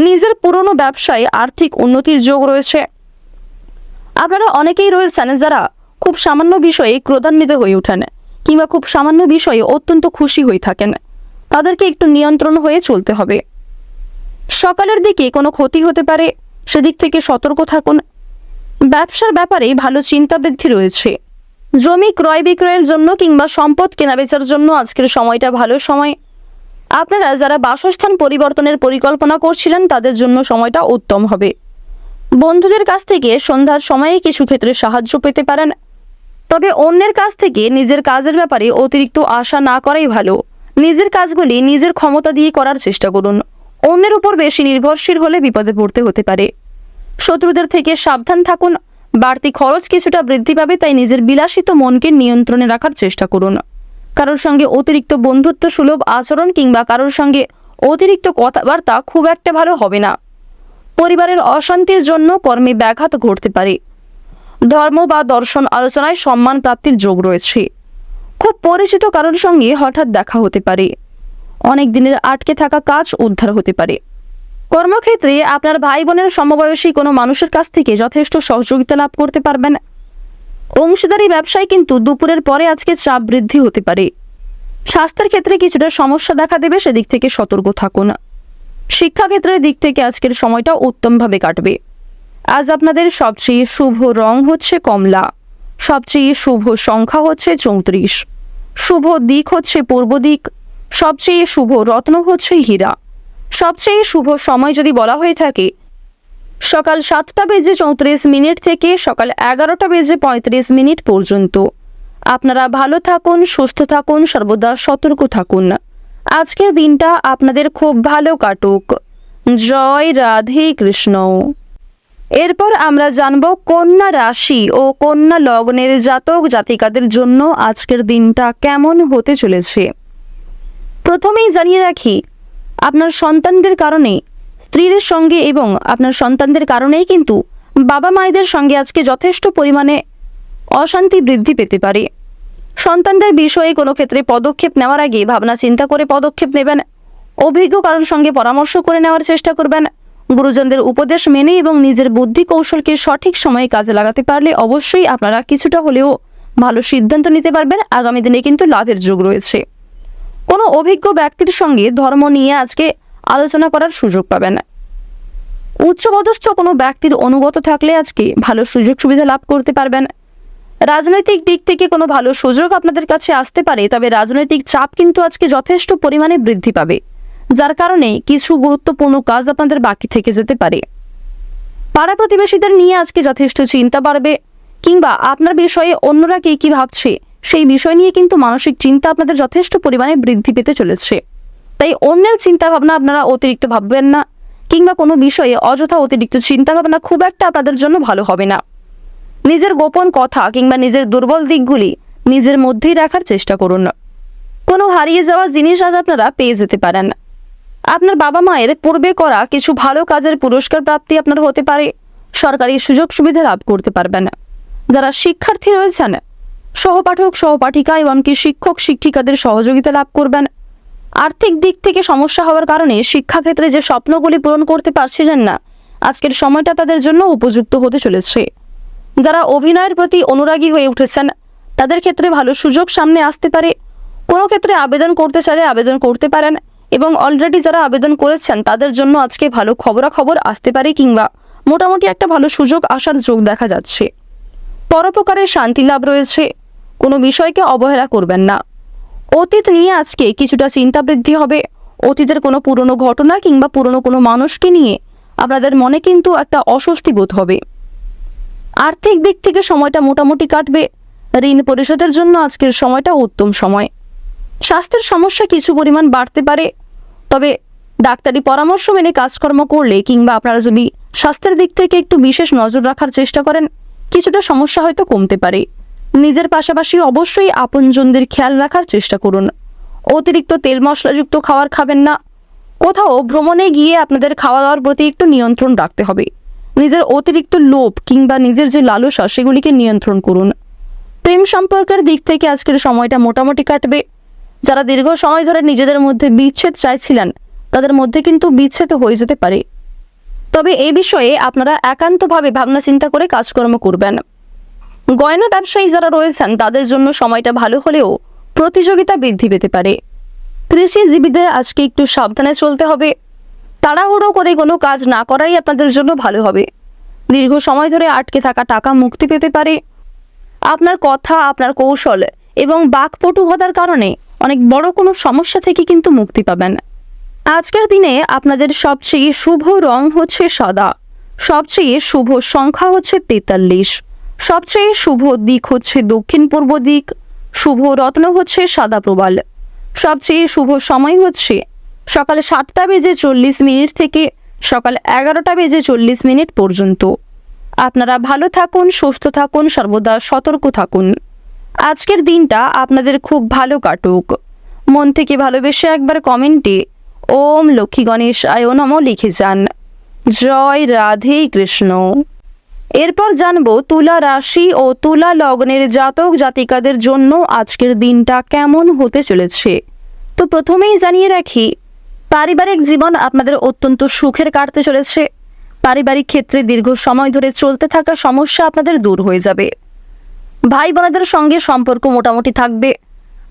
নিজের পুরনো ব্যবসায় আর্থিক উন্নতির যোগ রয়েছে। আপনারা অনেকেই রয়েছেন যারা খুব সামান্য বিষয়ে ক্রোধান্বিত হয়ে ওঠেন, কিংবা খুব সামান্য বিষয়ে অত্যন্ত খুশি হয়ে থাকেন। তাদেরকে একটু নিয়ন্ত্রণ হয়ে চলতে হবে। সকালের দিকে কোনো ক্ষতি হতে পারে, সেদিক থেকে সতর্ক থাকুন। ব্যবসার ব্যাপারে ভালো চিন্তা বৃদ্ধি রয়েছে। জমি ক্রয় বিক্রয়ের জন্য কিংবা সম্পদ কেনাবেচার জন্য আজকের সময়টা ভালো সময়। আপনারা যারা বাসস্থান পরিবর্তনের পরিকল্পনা করছিলেন তাদের জন্য সময়টা উত্তম হবে। বন্ধুদের কাছ থেকে সন্ধ্যার সময়ে কিছু ক্ষেত্রে সাহায্য পেতে পারেন। তবে অন্যের কাছ থেকে নিজের কাজের ব্যাপারে অতিরিক্ত আশা না করাই ভালো। নিজের কাজগুলি নিজের ক্ষমতা দিয়ে করার চেষ্টা করুন। অন্যের উপর বেশি নির্ভরশীল হলে বিপদে পড়তে হতে পারে। শত্রুদের থেকে সাবধান থাকুন। বাড়তি খরচ কিছুটা বৃদ্ধি পাবে, তাই নিজের বিলাসিত মনকে নিয়ন্ত্রণে রাখার চেষ্টা করুন। কারোর সঙ্গে অতিরিক্ত বন্ধুত্ব সুলভ আচরণ কিংবা কারোর সঙ্গে অতিরিক্ত কথাবার্তা খুব একটা ভালো হবে না। পরিবারের অশান্তির জন্য কর্মে ব্যাঘাত ঘটতে পারে। ধর্ম বা দর্শন আলোচনায় সম্মান প্রাপ্তির যোগ রয়েছে। খুব পরিচিত কারোর সঙ্গে হঠাৎ দেখা হতে পারে। অনেক দিনের আটকে থাকা কাজ উদ্ধার হতে পারে। কর্মক্ষেত্রে আপনার ভাই বোনের সমবয়সী কোনো মানুষের কাছ থেকে যথেষ্ট সহযোগিতা লাভ করতে পারবেন। অংশীদারি ব্যবসায় কিন্তু দুপুরের পরে আজকে চাপ বৃদ্ধি হতে পারে। স্বাস্থ্যের ক্ষেত্রে কিছুটা সমস্যা দেখা দেবে, সেদিক থেকে সতর্ক থাকুন। শিক্ষাক্ষেত্রের দিক থেকে আজকের সময়টা উত্তমভাবে কাটবে। আজ আপনাদের সবচেয়ে শুভ রং হচ্ছে কমলা, সবচেয়ে শুভ সংখ্যা হচ্ছে 34, শুভ দিক হচ্ছে পূর্ব দিক, সবচেয়ে শুভ রত্ন হচ্ছে হীরা। সবচেয়ে শুভ সময় যদি বলা হয়ে থাকে সকাল 7:34 থেকে সকাল 11:35 পর্যন্ত। আপনারা ভালো থাকুন, সুস্থ থাকুন, সর্বদা সতর্ক থাকুন। আজকের দিনটা আপনাদের খুব ভালো কাটুক। জয় রাধে কৃষ্ণ। এরপর আমরা জানব কন্যা রাশি ও কন্যা লগ্নের জাতক জাতিকাদের জন্য আজকের দিনটা কেমন হতে চলেছে। প্রথমেই জানিয়ে রাখি, আপনার সন্তানদের কারণে স্ত্রীর সঙ্গে এবং আপনার সন্তানদের কারণেই কিন্তু বাবা মায়েদের সঙ্গে আজকে যথেষ্ট পরিমাণে অশান্তি বৃদ্ধি পেতে পারে। সন্তানদের বিষয়ে কোনো ক্ষেত্রে পদক্ষেপ নেওয়ার আগে ভাবনা চিন্তা করে পদক্ষেপ নেবেন। অভিজ্ঞ কারোর সঙ্গে পরামর্শ করে নেওয়ার চেষ্টা করবেন। গুরুজনদের উপদেশ মেনে এবং নিজের বুদ্ধি কৌশলকে সঠিক সময়ে কাজে লাগাতে পারলে অবশ্যই আপনারা কিছুটা হলেও ভালো সিদ্ধান্ত নিতে পারবেন। আগামী দিনে কিন্তু লাভের যোগ রয়েছে। কোনো অভিজ্ঞ ব্যক্তির সঙ্গে ধর্ম নিয়ে আজকে আলোচনা করার সুযোগ পাবেন। উচ্চপদস্থ কোনো ব্যক্তির অনুগত থাকলে আজকে ভালো সুযোগ সুবিধা লাভ করতে পারবেন। রাজনৈতিক দিক থেকে কোনো ভালো সুযোগ আপনাদের কাছে আসতে পারে, তবে রাজনৈতিক চাপ কিন্তু আজকে যথেষ্ট পরিমাণে বৃদ্ধি পাবে, যার কারণে কিছু গুরুত্বপূর্ণ কাজ আপনাদের বাকি থেকে যেতে পারে। পাড়া প্রতিবেশীদের নিয়ে আজকে যথেষ্ট চিন্তা বাড়বে, কিংবা আপনার বিষয়ে অন্যরা কি ভাবছে সেই বিষয় নিয়ে কিন্তু মানসিক চিন্তা আপনাদের যথেষ্ট পরিমাণে বৃদ্ধি পেতে চলেছে। তাই অন্যের চিন্তা ভাবনা আপনারা অতিরিক্ত ভাববেন না, কিংবা কোনো বিষয়ে অযথা অতিরিক্ত চিন্তা ভাবনা খুব একটা আপনাদের জন্য ভালো হবে না। নিজের গোপন কথা কিংবা নিজের দুর্বল দিকগুলি নিজের মধ্যেই রাখার চেষ্টা করুন। কোনো হারিয়ে যাওয়া জিনিস আজ আপনারা পেয়ে যেতে পারেন। আপনার বাবা মায়ের পূর্বে করা কিছু ভালো কাজের পুরস্কার প্রাপ্তি আপনার হতে পারে। সরকারি সুযোগ সুবিধা লাভ করতে পারবেন। যারা শিক্ষার্থী রয়েছেন, সহপাঠক সহপাঠিকা এমনকি শিক্ষক শিক্ষিকাদের সহযোগিতা লাভ করবেন। আর্থিক দিক থেকে সমস্যা হওয়ার কারণে শিক্ষাক্ষেত্রে যে স্বপ্নগুলি পূরণ করতে পারছিলেন না, আজকের সময়টা তাদের জন্য উপযুক্ত হতে চলেছে। যারা অভিনয়ের প্রতি অনুরাগী হয়ে উঠেছেন তাদের ক্ষেত্রে ভালো সুযোগ সামনে আসতে পারে। কোনো ক্ষেত্রে আবেদন করতে চাইলে আবেদন করতে পারেন, এবং অলরেডি যারা আবেদন করেছেন তাদের জন্য আজকে ভালো খবরাখবর আসতে পারে, কিংবা মোটামুটি একটা ভালো সুযোগ আসার যোগ দেখা যাচ্ছে। পরোপকারের শান্তি লাভ রয়েছে। কোনো বিষয়কে অবহেলা করবেন না। অতীত নিয়ে আজকে কিছুটা চিন্তা বৃদ্ধি হবে। অতীতের কোনো পুরনো ঘটনা কিংবা পুরনো কোনো মানুষকে নিয়ে আপনাদের মনে কিন্তু একটা অস্বস্তি বোধ হবে। আর্থিক দিক থেকে সময়টা মোটামুটি কাটবে। ঋণ পরিশোধের জন্য আজকের সময়টা উত্তম সময়। স্বাস্থ্যের সমস্যা কিছু পরিমাণ বাড়তে পারে, তবে ডাক্তারি পরামর্শ মেনে কাজকর্ম করলে কিংবা আপনারা যদি স্বাস্থ্যের দিক থেকে একটু বিশেষ নজর রাখার চেষ্টা করেন, কিছুটা সমস্যা হয়তো কমতে পারে। নিজের পাশাপাশি অবশ্যই আপনজনদের খেয়াল রাখার চেষ্টা করুন। অতিরিক্ত তেল মশলাযুক্ত খাবার খাবেন না। কোথাও ভ্রমণে গিয়ে আপনাদের খাওয়া দাওয়ার প্রতি একটু নিয়ন্ত্রণ রাখতে হবে। নিজের অতিরিক্ত লোভ কিংবা নিজের যে লালসা সেগুলিকে নিয়ন্ত্রণ করুন। প্রেম সম্পর্কের দিক থেকে আজকের সময়টা মোটামুটি কাটবে। যারা দীর্ঘ সময় ধরে নিজেদের মধ্যে বিচ্ছেদ চাইছিলেন, তাদের মধ্যে কিন্তু বিচ্ছেদ হয়ে যেতে পারে। তবে এই বিষয়ে আপনারা একান্তভাবে ভাবনা চিন্তা করে কাজকর্ম করবেন। গয়না ব্যবসায়ী যারা রয়েছেন তাদের জন্য সময়টা ভালো হলেও প্রতিযোগিতা বৃদ্ধি পেতে পারে। কৃষিজীবীদের আজকে একটু সাবধানে চলতে হবে। তাড়াহুড়ো করে কোনো কাজ না করাই আপনাদের জন্য ভালো হবে। দীর্ঘ সময় ধরে আটকে থাকা টাকা মুক্তি পেতে পারে। আপনার কথা, আপনার কৌশল এবং বাকপটুতার কারণে অনেক বড় কোনো সমস্যা থেকে কিন্তু মুক্তি পাবেন। আজকের দিনে আপনাদের সবচেয়ে শুভ রং হচ্ছে সাদা, সবচেয়ে শুভ সংখ্যা হচ্ছে 43, সবচেয়ে শুভ দিক হচ্ছে দক্ষিণ পূর্ব দিক, শুভ রত্ন হচ্ছে সাদা প্রবাল, সবচেয়ে শুভ সময় হচ্ছে সকাল 7:40 থেকে সকাল 11:40 পর্যন্ত। আপনারা ভালো থাকুন, সুস্থ থাকুন, সর্বদা সতর্ক থাকুন। আজকের দিনটা আপনাদের খুব ভালো কাটুক। মন থেকে ভালোবেসে একবার কমেন্টে ওম লক্ষ্মী গণেশায় নমঃ লিখে যান। জয় রাধে কৃষ্ণ। এরপর জানবো তুলা রাশি ও তুলা লগ্নের জাতক জাতিকাদের জন্য আজকের দিনটা কেমন হতে চলেছে। তো প্রথমেই জানিয়ে রাখি, পারিবারিক জীবন আপনাদের অত্যন্ত সুখের কাটতে চলেছে। পারিবারিক ক্ষেত্রে দীর্ঘ সময় ধরে চলতে থাকা সমস্যা আপনাদের দূর হয়ে যাবে। ভাই বোনেদের সঙ্গে সম্পর্ক মোটামুটি থাকবে।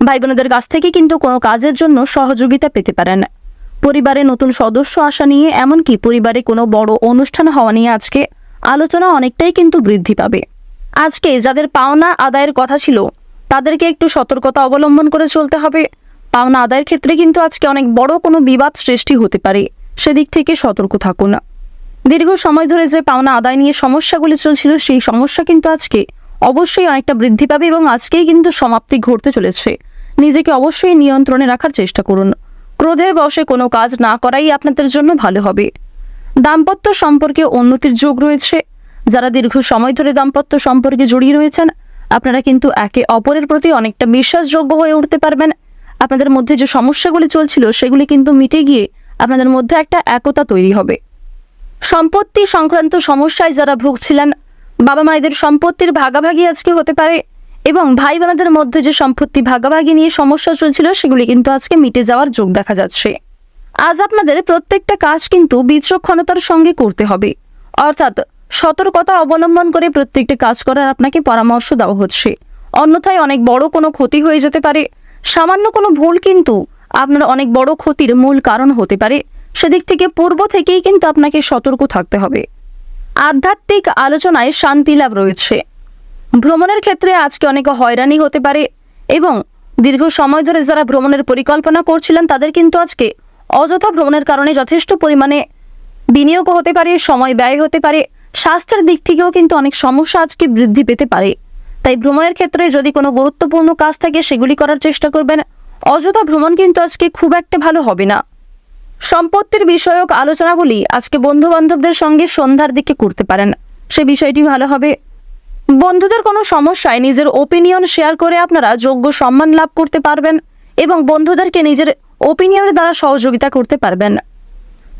ভাই বোনেদের কাছ থেকে কিন্তু কোনো কাজের জন্য সহযোগিতা পেতে পারেন। পরিবারে নতুন সদস্য আসা নিয়ে, এমনকি পরিবারে কোনো বড় অনুষ্ঠান হওয়া নিয়ে আজকে আলোচনা অনেকটাই কিন্তু বৃদ্ধি পাবে। আজকে যাদের পাওনা আদায়ের কথা ছিল তাদেরকে একটু সতর্কতা অবলম্বন করে চলতে হবে। পাওনা আদায়ের ক্ষেত্রে কিন্তু আজকে অনেক বড় কোনো বিবাদ সৃষ্টি হতে পারে, সেদিক থেকে সতর্ক থাকুন। দীর্ঘ সময় ধরে যে পাওনা আদায় নিয়ে সমস্যাগুলি চলছিল, সেই সমস্যা কিন্তু আজকে অবশ্যই অনেকটা বৃদ্ধি পাবে এবং আজকেই কিন্তু সমাপ্তি ঘটতে চলেছে। নিজেকে অবশ্যই নিয়ন্ত্রণে রাখার চেষ্টা করুন। ক্রোধের বশে কোনো কাজ না করাই আপনাদের জন্য ভালো হবে। দাম্পত্য সম্পর্কে উন্নতির যোগ রয়েছে। যারা দীর্ঘ সময় ধরে দাম্পত্য সম্পর্কে জড়িয়ে রয়েছেন, আপনারা কিন্তু একে অপরের প্রতি অনেকটা বিশ্বাসযোগ্য হয়ে উঠতে পারবেন। আপনাদের মধ্যে যে সমস্যাগুলি চলছিল সেগুলি কিন্তু মিটে গিয়ে আপনাদের মধ্যে একটা একতা তৈরি হবে। সম্পত্তি সংক্রান্ত সমস্যায় যারা ভুগছিলেন, বাবা মায়েদের সম্পত্তির ভাগাভাগি আজকে হতে পারে এবং ভাই বোনদের মধ্যে যে সম্পত্তি ভাগাভাগি নিয়ে সমস্যা চলছিল সেগুলি কিন্তু আজকে মিটে যাওয়ার যোগ দেখা যাচ্ছে। আজ আপনাদের প্রত্যেকটা কাজ কিন্তু বিচক্ষণতার সঙ্গে করতে হবে, অর্থাৎ সতর্কতা অবলম্বন করে প্রত্যেকটা কাজ করার আপনাকে পরামর্শ দেওয়া হচ্ছে। অন্যথায় অনেক বড় কোনো ক্ষতি হয়ে যেতে পারে। সামান্য কোনো ভুল কিন্তু আপনার অনেক বড় ক্ষতির মূল কারণ হতে পারে। সেদিক থেকে পূর্ব থেকেই কিন্তু আপনাকে সতর্ক থাকতে হবে। আধ্যাত্মিক আলোচনায় শান্তি লাভ রয়েছে। ভ্রমণের ক্ষেত্রে আজকে অনেক হয়রানি হতে পারে এবং দীর্ঘ সময় ধরে যারা ভ্রমণের পরিকল্পনা করছিলেন তাদের কিন্তু আজকে অযথা ভ্রমণের কারণে যথেষ্ট পরিমাণে বিনিয়োগ হতে পারে, সময় ব্যয় হতে পারে। স্বাস্থ্যের দিক থেকেও কিন্তু অনেক সমস্যা আজকে বৃদ্ধি পেতে পারে। তাই ভ্রমণের ক্ষেত্রে যদি কোনো গুরুত্বপূর্ণ কাজ থাকে সেগুলি করার চেষ্টা করবেন। অযথা ভ্রমণ কিন্তু আজকে খুব একটা ভালো হবে না। সম্পত্তির বিষয়ক আলোচনাগুলি আজকে বন্ধু বান্ধবদের সঙ্গে সন্ধ্যার দিকে করতে পারেন, সে বিষয়টি ভালো হবে। বন্ধুদের কোনো সমস্যায় নিজের ওপিনিয়ন শেয়ার করে আপনারা যোগ্য সম্মান লাভ করতে পারবেন এবং বন্ধুদেরকে নিজের ওপিনিয়নের দ্বারা সহযোগিতা করতে পারবেন।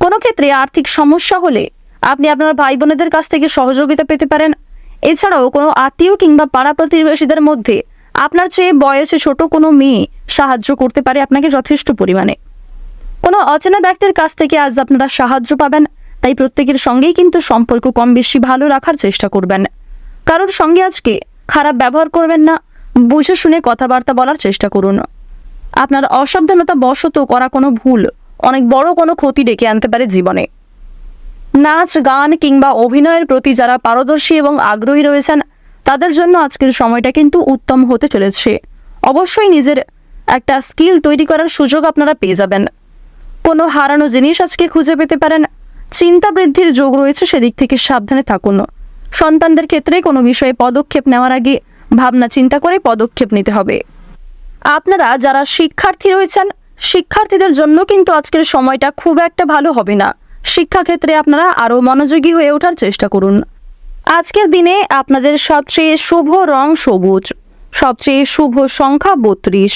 কোনো ক্ষেত্রে আর্থিক সমস্যা হলে আপনি আপনার ভাই বোনেদের কাছ থেকে সহযোগিতা পেতে পারেন। এছাড়াও কোনো আত্মীয় কিংবা পাড়া প্রতিবেশীদের মধ্যে আপনার চেয়ে বয়সে ছোট কোনো মেয়ে সাহায্য করতে পারে আপনাকে যথেষ্ট পরিমাণে। কোনো অচেনা ব্যক্তির কাছ থেকে আজ আপনারা সাহায্য পাবেন। তাই প্রত্যেকের সঙ্গেই কিন্তু সম্পর্ক কম বেশি ভালো রাখার চেষ্টা করবেন। কারোর সঙ্গে আজকে খারাপ ব্যবহার করবেন না, বুঝে শুনে কথাবার্তা বলার চেষ্টা করুন। আপনার অসাবধানতা বশত করা কোনো ভুল অনেক বড় কোনো ক্ষতি ডেকে আনতে পারে জীবনে। নাচ, গান কিংবা অভিনয়ের প্রতি যারা পারদর্শী এবং আগ্রহী রয়েছেন তাদের জন্য আজকের সময়টা কিন্তু উত্তম হতে চলেছে। অবশ্যই নিজের একটা স্কিল তৈরি করার সুযোগ আপনারা পেয়ে যাবেন। কোনো হারানো জিনিস আজকে খুঁজে পেতে পারেন। চিন্তা বৃদ্ধির যোগ রয়েছে, সেদিক থেকে সাবধানে থাকুন। সন্তানদের ক্ষেত্রে কোনো বিষয়ে পদক্ষেপ নেওয়ার আগে ভাবনা চিন্তা করে পদক্ষেপ নিতে হবে। আপনারা যারা শিক্ষার্থী রয়েছেন, শিক্ষার্থীদের জন্য কিন্তু আজকের সময়টা খুব একটা ভালো হবে না। শিক্ষাক্ষেত্রে আপনারা আরও মনোযোগী হয়ে ওঠার চেষ্টা করুন। আজকের দিনে আপনাদের সবচেয়ে শুভ রং সবুজ, সবচেয়ে শুভ সংখ্যা 32,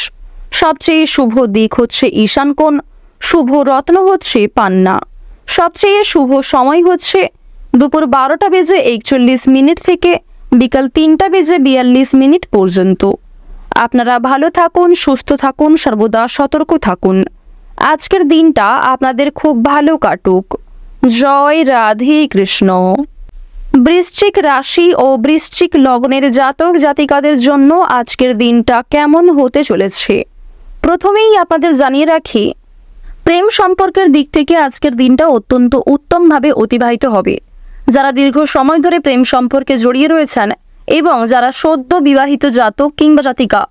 সবচেয়ে শুভ দিক হচ্ছে ঈশান কোণ, শুভ রত্ন হচ্ছে পান্না, সবচেয়ে শুভ সময় হচ্ছে দুপুর 12:41 থেকে বিকাল 3:42 পর্যন্ত। আপনারা ভালো থাকুন, সুস্থ থাকুন, সর্বদা সতর্ক থাকুন। আজকের দিনটা আপনাদের খুব ভালো কাটুক। জয় রাধে কৃষ্ণ। বৃশ্চিক রাশি ও বৃশ্চিক লগ্নের জাতক জাতিকাদের জন্য আজকের দিনটা কেমন হতে চলেছে প্রথমেই আপনাদের জানিয়ে রাখি, প্রেম সম্পর্কের দিক থেকে আজকের দিনটা অত্যন্ত উত্তমভাবে অতিবাহিত হবে। যারা দীর্ঘ সময় ধরে প্রেম সম্পর্কে জড়িয়ে রয়েছেন এবং যারা সদ্য বিবাহিত জাতক কিংবা জাতিকা,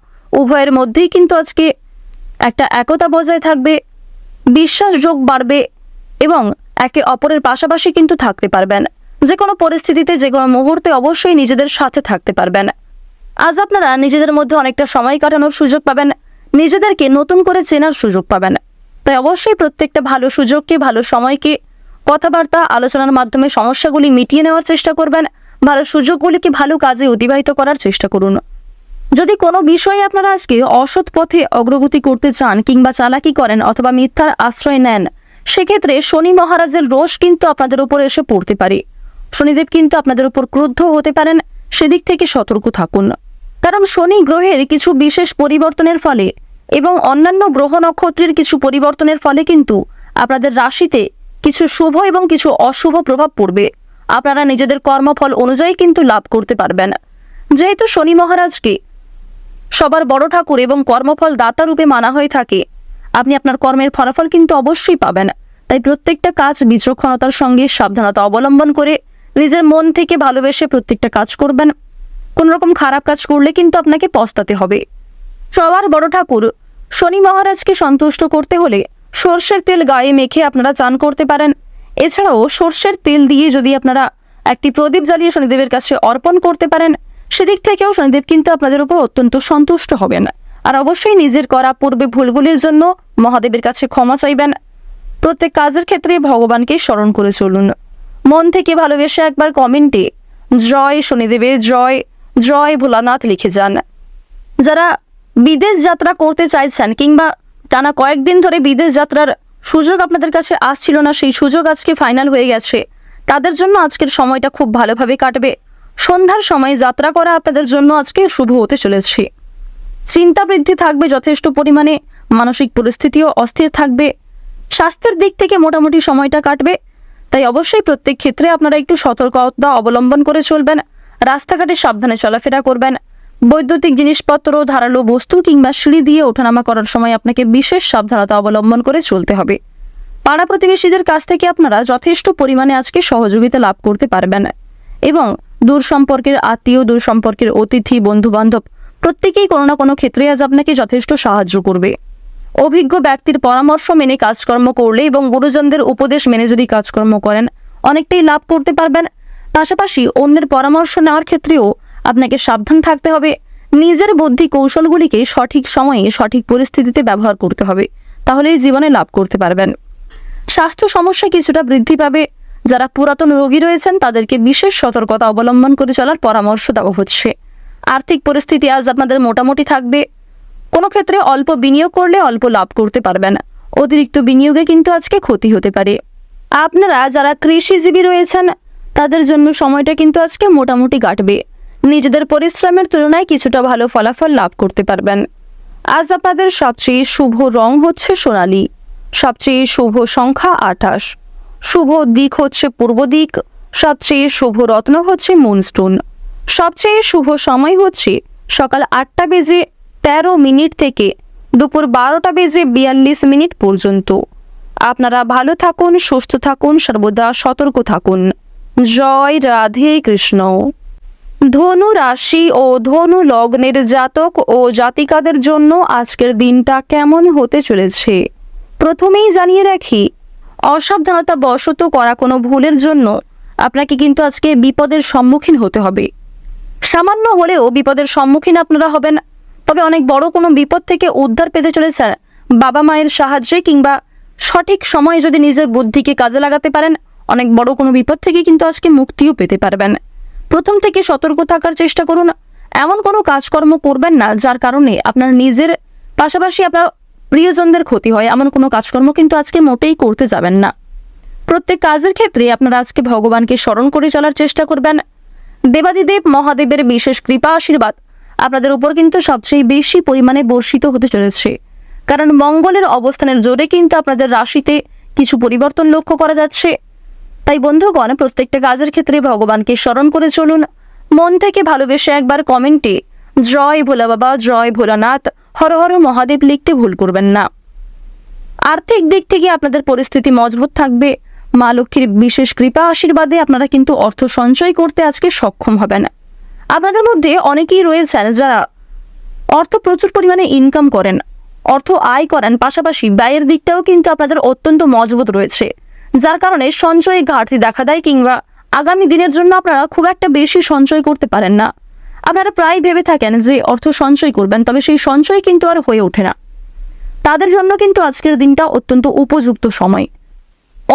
উভয়ের মধ্যেই কিন্তু আজকে একটা একতা বজায় থাকবে, বিশ্বাসযোগ বাড়বে এবং একে অপরের পাশাপাশি কিন্তু থাকতে পারবেন। যে কোনো পরিস্থিতিতে, যে কোনো মুহূর্তে অবশ্যই নিজেদের সাথে থাকতে পারবেন। আজ আপনারা নিজেদের মধ্যে অনেকটা সময় কাটানোর সুযোগ পাবেন, নিজেদেরকে নতুন করে চেনার সুযোগ পাবেন। তাই অবশ্যই প্রত্যেকটা ভালো সুযোগকে, ভালো সময়কে কথাবার্তা আলোচনার মাধ্যমে সমস্যাগুলি মিটিয়ে নেওয়ার চেষ্টা করবেন। ভালো সুযোগগুলিকে ভালো কাজে অতিবাহিত করার চেষ্টা করুন। যদি কোনো বিষয়ে আপনারা আজকে অসৎ পথে অগ্রগতি করতে চান কিংবা চালাকি করেন অথবা মিথ্যার আশ্রয় নেন, সেক্ষেত্রে শনি মহারাজের রোষ কিন্তু আপনাদের উপর এসে পড়তে পারে। শনিদেব কিন্তু আপনাদের উপর ক্রুদ্ধ হতে পারেন, সেদিক থেকে সতর্ক থাকুন। কারণ শনি গ্রহের কিছু বিশেষ পরিবর্তনের ফলে এবং অন্যান্য গ্রহ নক্ষত্রের কিছু পরিবর্তনের ফলে কিন্তু আপনাদের রাশিতে কিছু শুভ এবং কিছু অশুভ প্রভাব পড়বে। আপনারা নিজেদের কর্মফল অনুযায়ী কিন্তু লাভ করতে পারবেন। যেহেতু শনি মহারাজকে সবার বড় ঠাকুর এবং কর্মফল দাতা রূপে মানা হয়ে থাকে, আপনি আপনার কর্মের ফলাফল কিন্তু অবশ্যই পাবেন। তাই প্রত্যেকটা কাজ বিচক্ষণতার সঙ্গে সাবধানতা অবলম্বন করে নিজের মন থেকে ভালোবেসে প্রত্যেকটা কাজ করবেন। কোন রকম খারাপ কাজ করলে কিন্তু আপনাকে পস্তাতে হবে। সবার বড় ঠাকুর শনি মহারাজকে সন্তুষ্ট করতে হলে সর্ষের তেল গায়ে মেখে আপনারা চান করতে পারেন। এছাড়াও সর্ষের তেল দিয়ে যদি আপনারা একটি প্রদীপ জ্বালিয়ে শনিদেবের কাছে অর্পণ করতে পারেন, সেদিক থেকেও শনিদেব কিন্তু আপনাদের উপর অত্যন্ত সন্তুষ্ট হবেন। আর অবশ্যই নিজের করা পূর্বে ভুলগুলির জন্য মহাদেবের কাছে ক্ষমা চাইবেন। প্রত্যেক কাজের ক্ষেত্রে ভগবানকে স্মরণ করে চলুন। মন থেকে ভালোবেসে একবার কমেন্টে জয় শনিদেবের জয়, জয় ভোলানাথ লিখে যান। যারা বিদেশ যাত্রা করতে চাইছেন কিংবা টানা কয়েকদিন ধরে বিদেশ যাত্রার সুযোগ আপনাদের কাছে আসছিল না, সেই সুযোগ আজকে ফাইনাল হয়ে গেছে, তাদের জন্য আজকের সময়টা খুব ভালোভাবে কাটবে। সন্ধ্যার সময় যাত্রা করা আপনাদের জন্য আজকে শুভ হতে চলেছে। চিন্তা বৃদ্ধি থাকবে যথেষ্ট পরিমাণে, মানসিক পরিস্থিতিও অস্থির থাকবে। স্বাস্থ্যের দিক থেকে মোটামুটি সময়টা কাটবে। তাই অবশ্যই প্রত্যেক ক্ষেত্রে আপনারা একটু সতর্কতা অবলম্বন করে চলবেন। রাস্তাঘাটে সাবধানে চলাফেরা করবেন। বৈদ্যুতিক জিনিসপত্র, ধারালো বস্তু কিংবা সিঁড়ি দিয়ে ওঠানামা করার সময় আপনাকে বিশেষ সাবধানতা অবলম্বন করে চলতে হবে। পাড়া প্রতিবেশীদের কাছ থেকে আপনারা যথেষ্ট পরিমাণে আজকে সহযোগিতা লাভ করতে পারবেন এবং দূর সম্পর্কের আত্মীয়, দূর সম্পর্কের অতিথি, বন্ধুবান্ধব প্রত্যেকেই কোনো না কোনো ক্ষেত্রে আজ আপনাকে যথেষ্ট সাহায্য করবে। অভিজ্ঞ ব্যক্তির পরামর্শ মেনে কাজকর্ম করলে এবং গুরুজনদের উপদেশ মেনে যদি কাজকর্ম করেন, অনেকটাই লাভ করতে পারবেন। পাশাপাশি অন্যের পরামর্শ নেওয়ার ক্ষেত্রেও আপনাকে সাবধান থাকতে হবে। নিজের বুদ্ধি কৌশলগুলিকে সঠিক সময়ে সঠিক পরিস্থিতিতে ব্যবহার করতে হবে, তাহলেই জীবনে লাভ করতে পারবেন। স্বাস্থ্য সমস্যা কিছুটা বৃদ্ধি পাবে। যারা পুরাতন রোগী রয়েছেন তাদেরকে বিশেষ সতর্কতা অবলম্বন করে চলার পরামর্শ দেওয়া হচ্ছে। আর্থিক পরিস্থিতি আজ আপনাদের মোটামুটি থাকবে। কোনো ক্ষেত্রে অল্প বিনিয়োগ করলে অল্প লাভ করতে পারবেন। অতিরিক্ত বিনিয়োগে কিন্তু আজকে ক্ষতি হতে পারে। আপনারা যারা কৃষিজীবী রয়েছেন তাদের জন্য সময়টা কিন্তু আজকে মোটামুটি কাটবে। নিজেদের পরিশ্রমের তুলনায় কিছুটা ভালো ফলাফল লাভ করতে পারবেন। আজ আপনাদের সবচেয়ে শুভ রং হচ্ছে সোনালী, সবচেয়ে শুভ সংখ্যা 28, শুভ দিক হচ্ছে পূর্ব দিক, সবচেয়ে শুভ রত্ন হচ্ছে মুনস্টোন, সবচেয়ে শুভ সময় হচ্ছে সকাল 8:13 থেকে দুপুর 12:42 পর্যন্ত। আপনারা ভালো থাকুন, সুস্থ থাকুন, সর্বদা সতর্ক থাকুন। জয় রাধে কৃষ্ণ। ধনু রাশি ও ধনু লগ্নের জাতক ও জাতিকাদের জন্য আজকের দিনটা কেমন হতে চলেছে প্রথমেই জানিয়ে রাখি, অসাবধানতা বশত করা কোনো ভুলের জন্য আপনাকে কিন্তু আজকে বিপদের সম্মুখীন হতে হবে। সামান্য হলেও বিপদের সম্মুখীন আপনারা হবেন। তবে অনেক বড় কোনো বিপদ থেকে উদ্ধার পেতে চলেছেন বাবা মায়ের সাহায্যে, কিংবা সঠিক সময়ে যদি নিজের বুদ্ধিকে কাজে লাগাতে পারেন অনেক বড় কোনো বিপদ থেকে কিন্তু আজকে মুক্তিও পেতে পারবেন। প্রথম থেকে সতর্ক থাকার চেষ্টা করুন। এমন কোনো কাজকর্ম করবেন না যার কারণে আপনার নিজের পাশাপাশি আপনার প্রিয়জনদের ক্ষতি হয়। এমন কোনো কাজকর্ম কিন্তু আজকে মোটেই করতে যাবেন না। প্রত্যেক কাজের ক্ষেত্রে আপনারা আজকে ভগবানকে স্মরণ করে চলার চেষ্টা করবেন। দেবাদিদেব মহাদেবের বিশেষ কৃপা আশীর্বাদ আপনাদের উপর কিন্তু সবচেয়ে বেশি পরিমাণে বর্ষিত হতে চলেছে, কারণ মঙ্গলের অবস্থানের জোরে কিন্তু আপনাদের রাশিতে কিছু পরিবর্তন লক্ষ্য করা যাচ্ছে। তাই বন্ধুগণ, প্রত্যেকটা কাজের ক্ষেত্রে ভগবানকে স্মরণ করে চলুন। মন থেকে ভালোবেসে একবার কমেন্টে জয় ভোলা বাবা, জয় ভোলানাথ, হর হর মহাদেব লিখতে ভুল করবেন না। আর্থিক দিক থেকে আপনাদের পরিস্থিতি মজবুত থাকবে। মা লক্ষ্মীর বিশেষ কৃপা আশীর্বাদে আপনারা কিন্তু অর্থ সঞ্চয় করতে আজকে সক্ষম হবেন। আপনাদের মধ্যে অনেকেই রয়েছেন যারা অর্থ প্রচুর পরিমাণে ইনকাম করেন, অর্থ আয় করেন, পাশাপাশি ব্যয়ের দিকটাও কিন্তু আপনাদের অত্যন্ত মজবুত রয়েছে, যার কারণে সঞ্চয়ে ঘাটতি দেখা দেয়, কিংবা আগামী দিনের জন্য আপনারা খুব একটা বেশি সঞ্চয় করতে পারেন না। আপনারা প্রায় ভেবে থাকেন যে অর্থ সঞ্চয় করবেন, তবে সেই সঞ্চয় কিন্তু আর হয়ে ওঠে না। তাদের জন্য কিন্তু আজকের দিনটা অত্যন্ত উপযুক্ত সময়।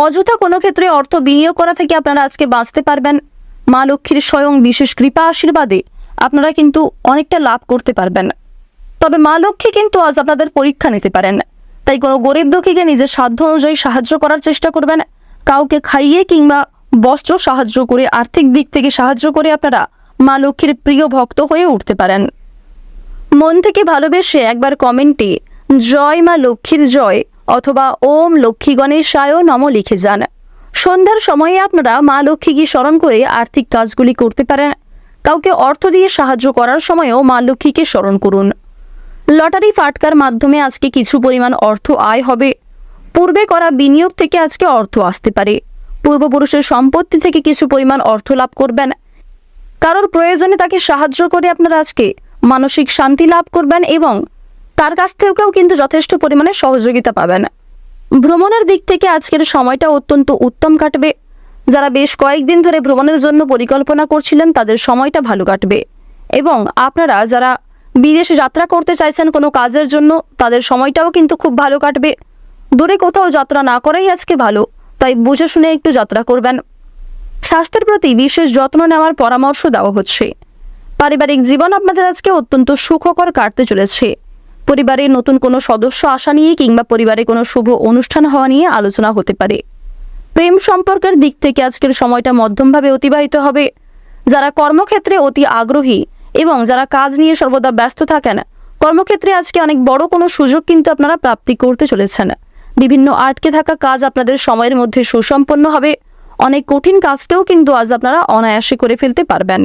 অযথা কোনো ক্ষেত্রে অর্থ বিনিয়োগ করা থেকে আপনারা আজকে বাঁচতে পারবেন। মা লক্ষ্মীর স্বয়ং বিশেষ কৃপা আশীর্বাদে আপনারা কিন্তু অনেকটা লাভ করতে পারবেন। তবে মা লক্ষ্মী কিন্তু আজ আপনাদের পরীক্ষা নিতে পারেন, তাই কোনো গরিব দুঃখীকে নিজের সাধ্য অনুযায়ী সাহায্য করার চেষ্টা করবেন। কাউকে খাইয়ে কিংবা বস্ত্র সাহায্য করে, আর্থিক দিক থেকে সাহায্য করে আপনারা মা লক্ষ্মীর প্রিয় ভক্ত হয়ে উঠতে পারেন। মন থেকে ভালোবেসে একবার কমেন্টে জয় মা লক্ষ্মীর জয় অথবা ওম লক্ষ্মী গণেশায় নমঃ লিখে যান। সন্ধ্যার সময়ে আপনারা মা লক্ষ্মীকে স্মরণ করে আর্থিক কাজগুলি করতে পারেন। কাউকে অর্থ দিয়ে সাহায্য করার সময়ও মা লক্ষ্মীকে স্মরণ করুন। লটারি ফাটকার মাধ্যমে আজকে কিছু পরিমাণ অর্থ আয় হবে। পূর্বে করা বিনিয়োগ থেকে আজকে অর্থ আসতে পারে। পূর্বপুরুষের সম্পত্তি থেকে কিছু পরিমাণ অর্থ লাভ করবেন। কারোর প্রয়োজনে তাকে সাহায্য করে আপনারা আজকে মানসিক শান্তি লাভ করবেন এবং তার কাছ থেকেও কিন্তু যথেষ্ট পরিমাণে সহযোগিতা পাবেন। ভ্রমণের দিক থেকে আজকের সময়টা অত্যন্ত উত্তম কাটবে। যারা বেশ কয়েকদিন ধরে ভ্রমণের জন্য পরিকল্পনা করছিলেন তাদের সময়টা ভালো কাটবে, এবং আপনারা যারা বিদেশে যাত্রা করতে চাইছেন কোনো কাজের জন্য তাদের সময়টাও কিন্তু খুব ভালো কাটবে। দূরে কোথাও যাত্রা না করাই আজকে ভালো, তাই বুঝে শুনে একটু যাত্রা করবেন। স্বাস্থ্যের প্রতি বিশেষ যত্ন নেওয়ার পরামর্শ দেওয়া হচ্ছে। পারিবারিক জীবন আপনাদের আজকে অত্যন্ত সুখকর কাটতে চলেছে। পরিবারে নতুন কোনো সদস্য আসা নিয়ে কিংবা পরিবারে কোনো শুভ অনুষ্ঠান হওয়া নিয়ে আলোচনা হতে পারে। প্রেম সম্পর্কের দিক থেকে আজকের সময়টা মধ্যমভাবে অতিবাহিত হবে। যারা কর্মক্ষেত্রে অতি আগ্রহী এবং যারা কাজ নিয়ে সর্বদা ব্যস্ত থাকেন, কর্মক্ষেত্রে আজকে অনেক বড় কোনো সুযোগ কিন্তু আপনারা প্রাপ্তি করতে চলেছেন। বিভিন্ন আটকে থাকা কাজ আপনাদের সময়ের মধ্যে সুসম্পন্ন হবে। অনেক কঠিন কাজকেও কিন্তু আজ আপনারা অনায়াসে করে ফেলতে পারবেন।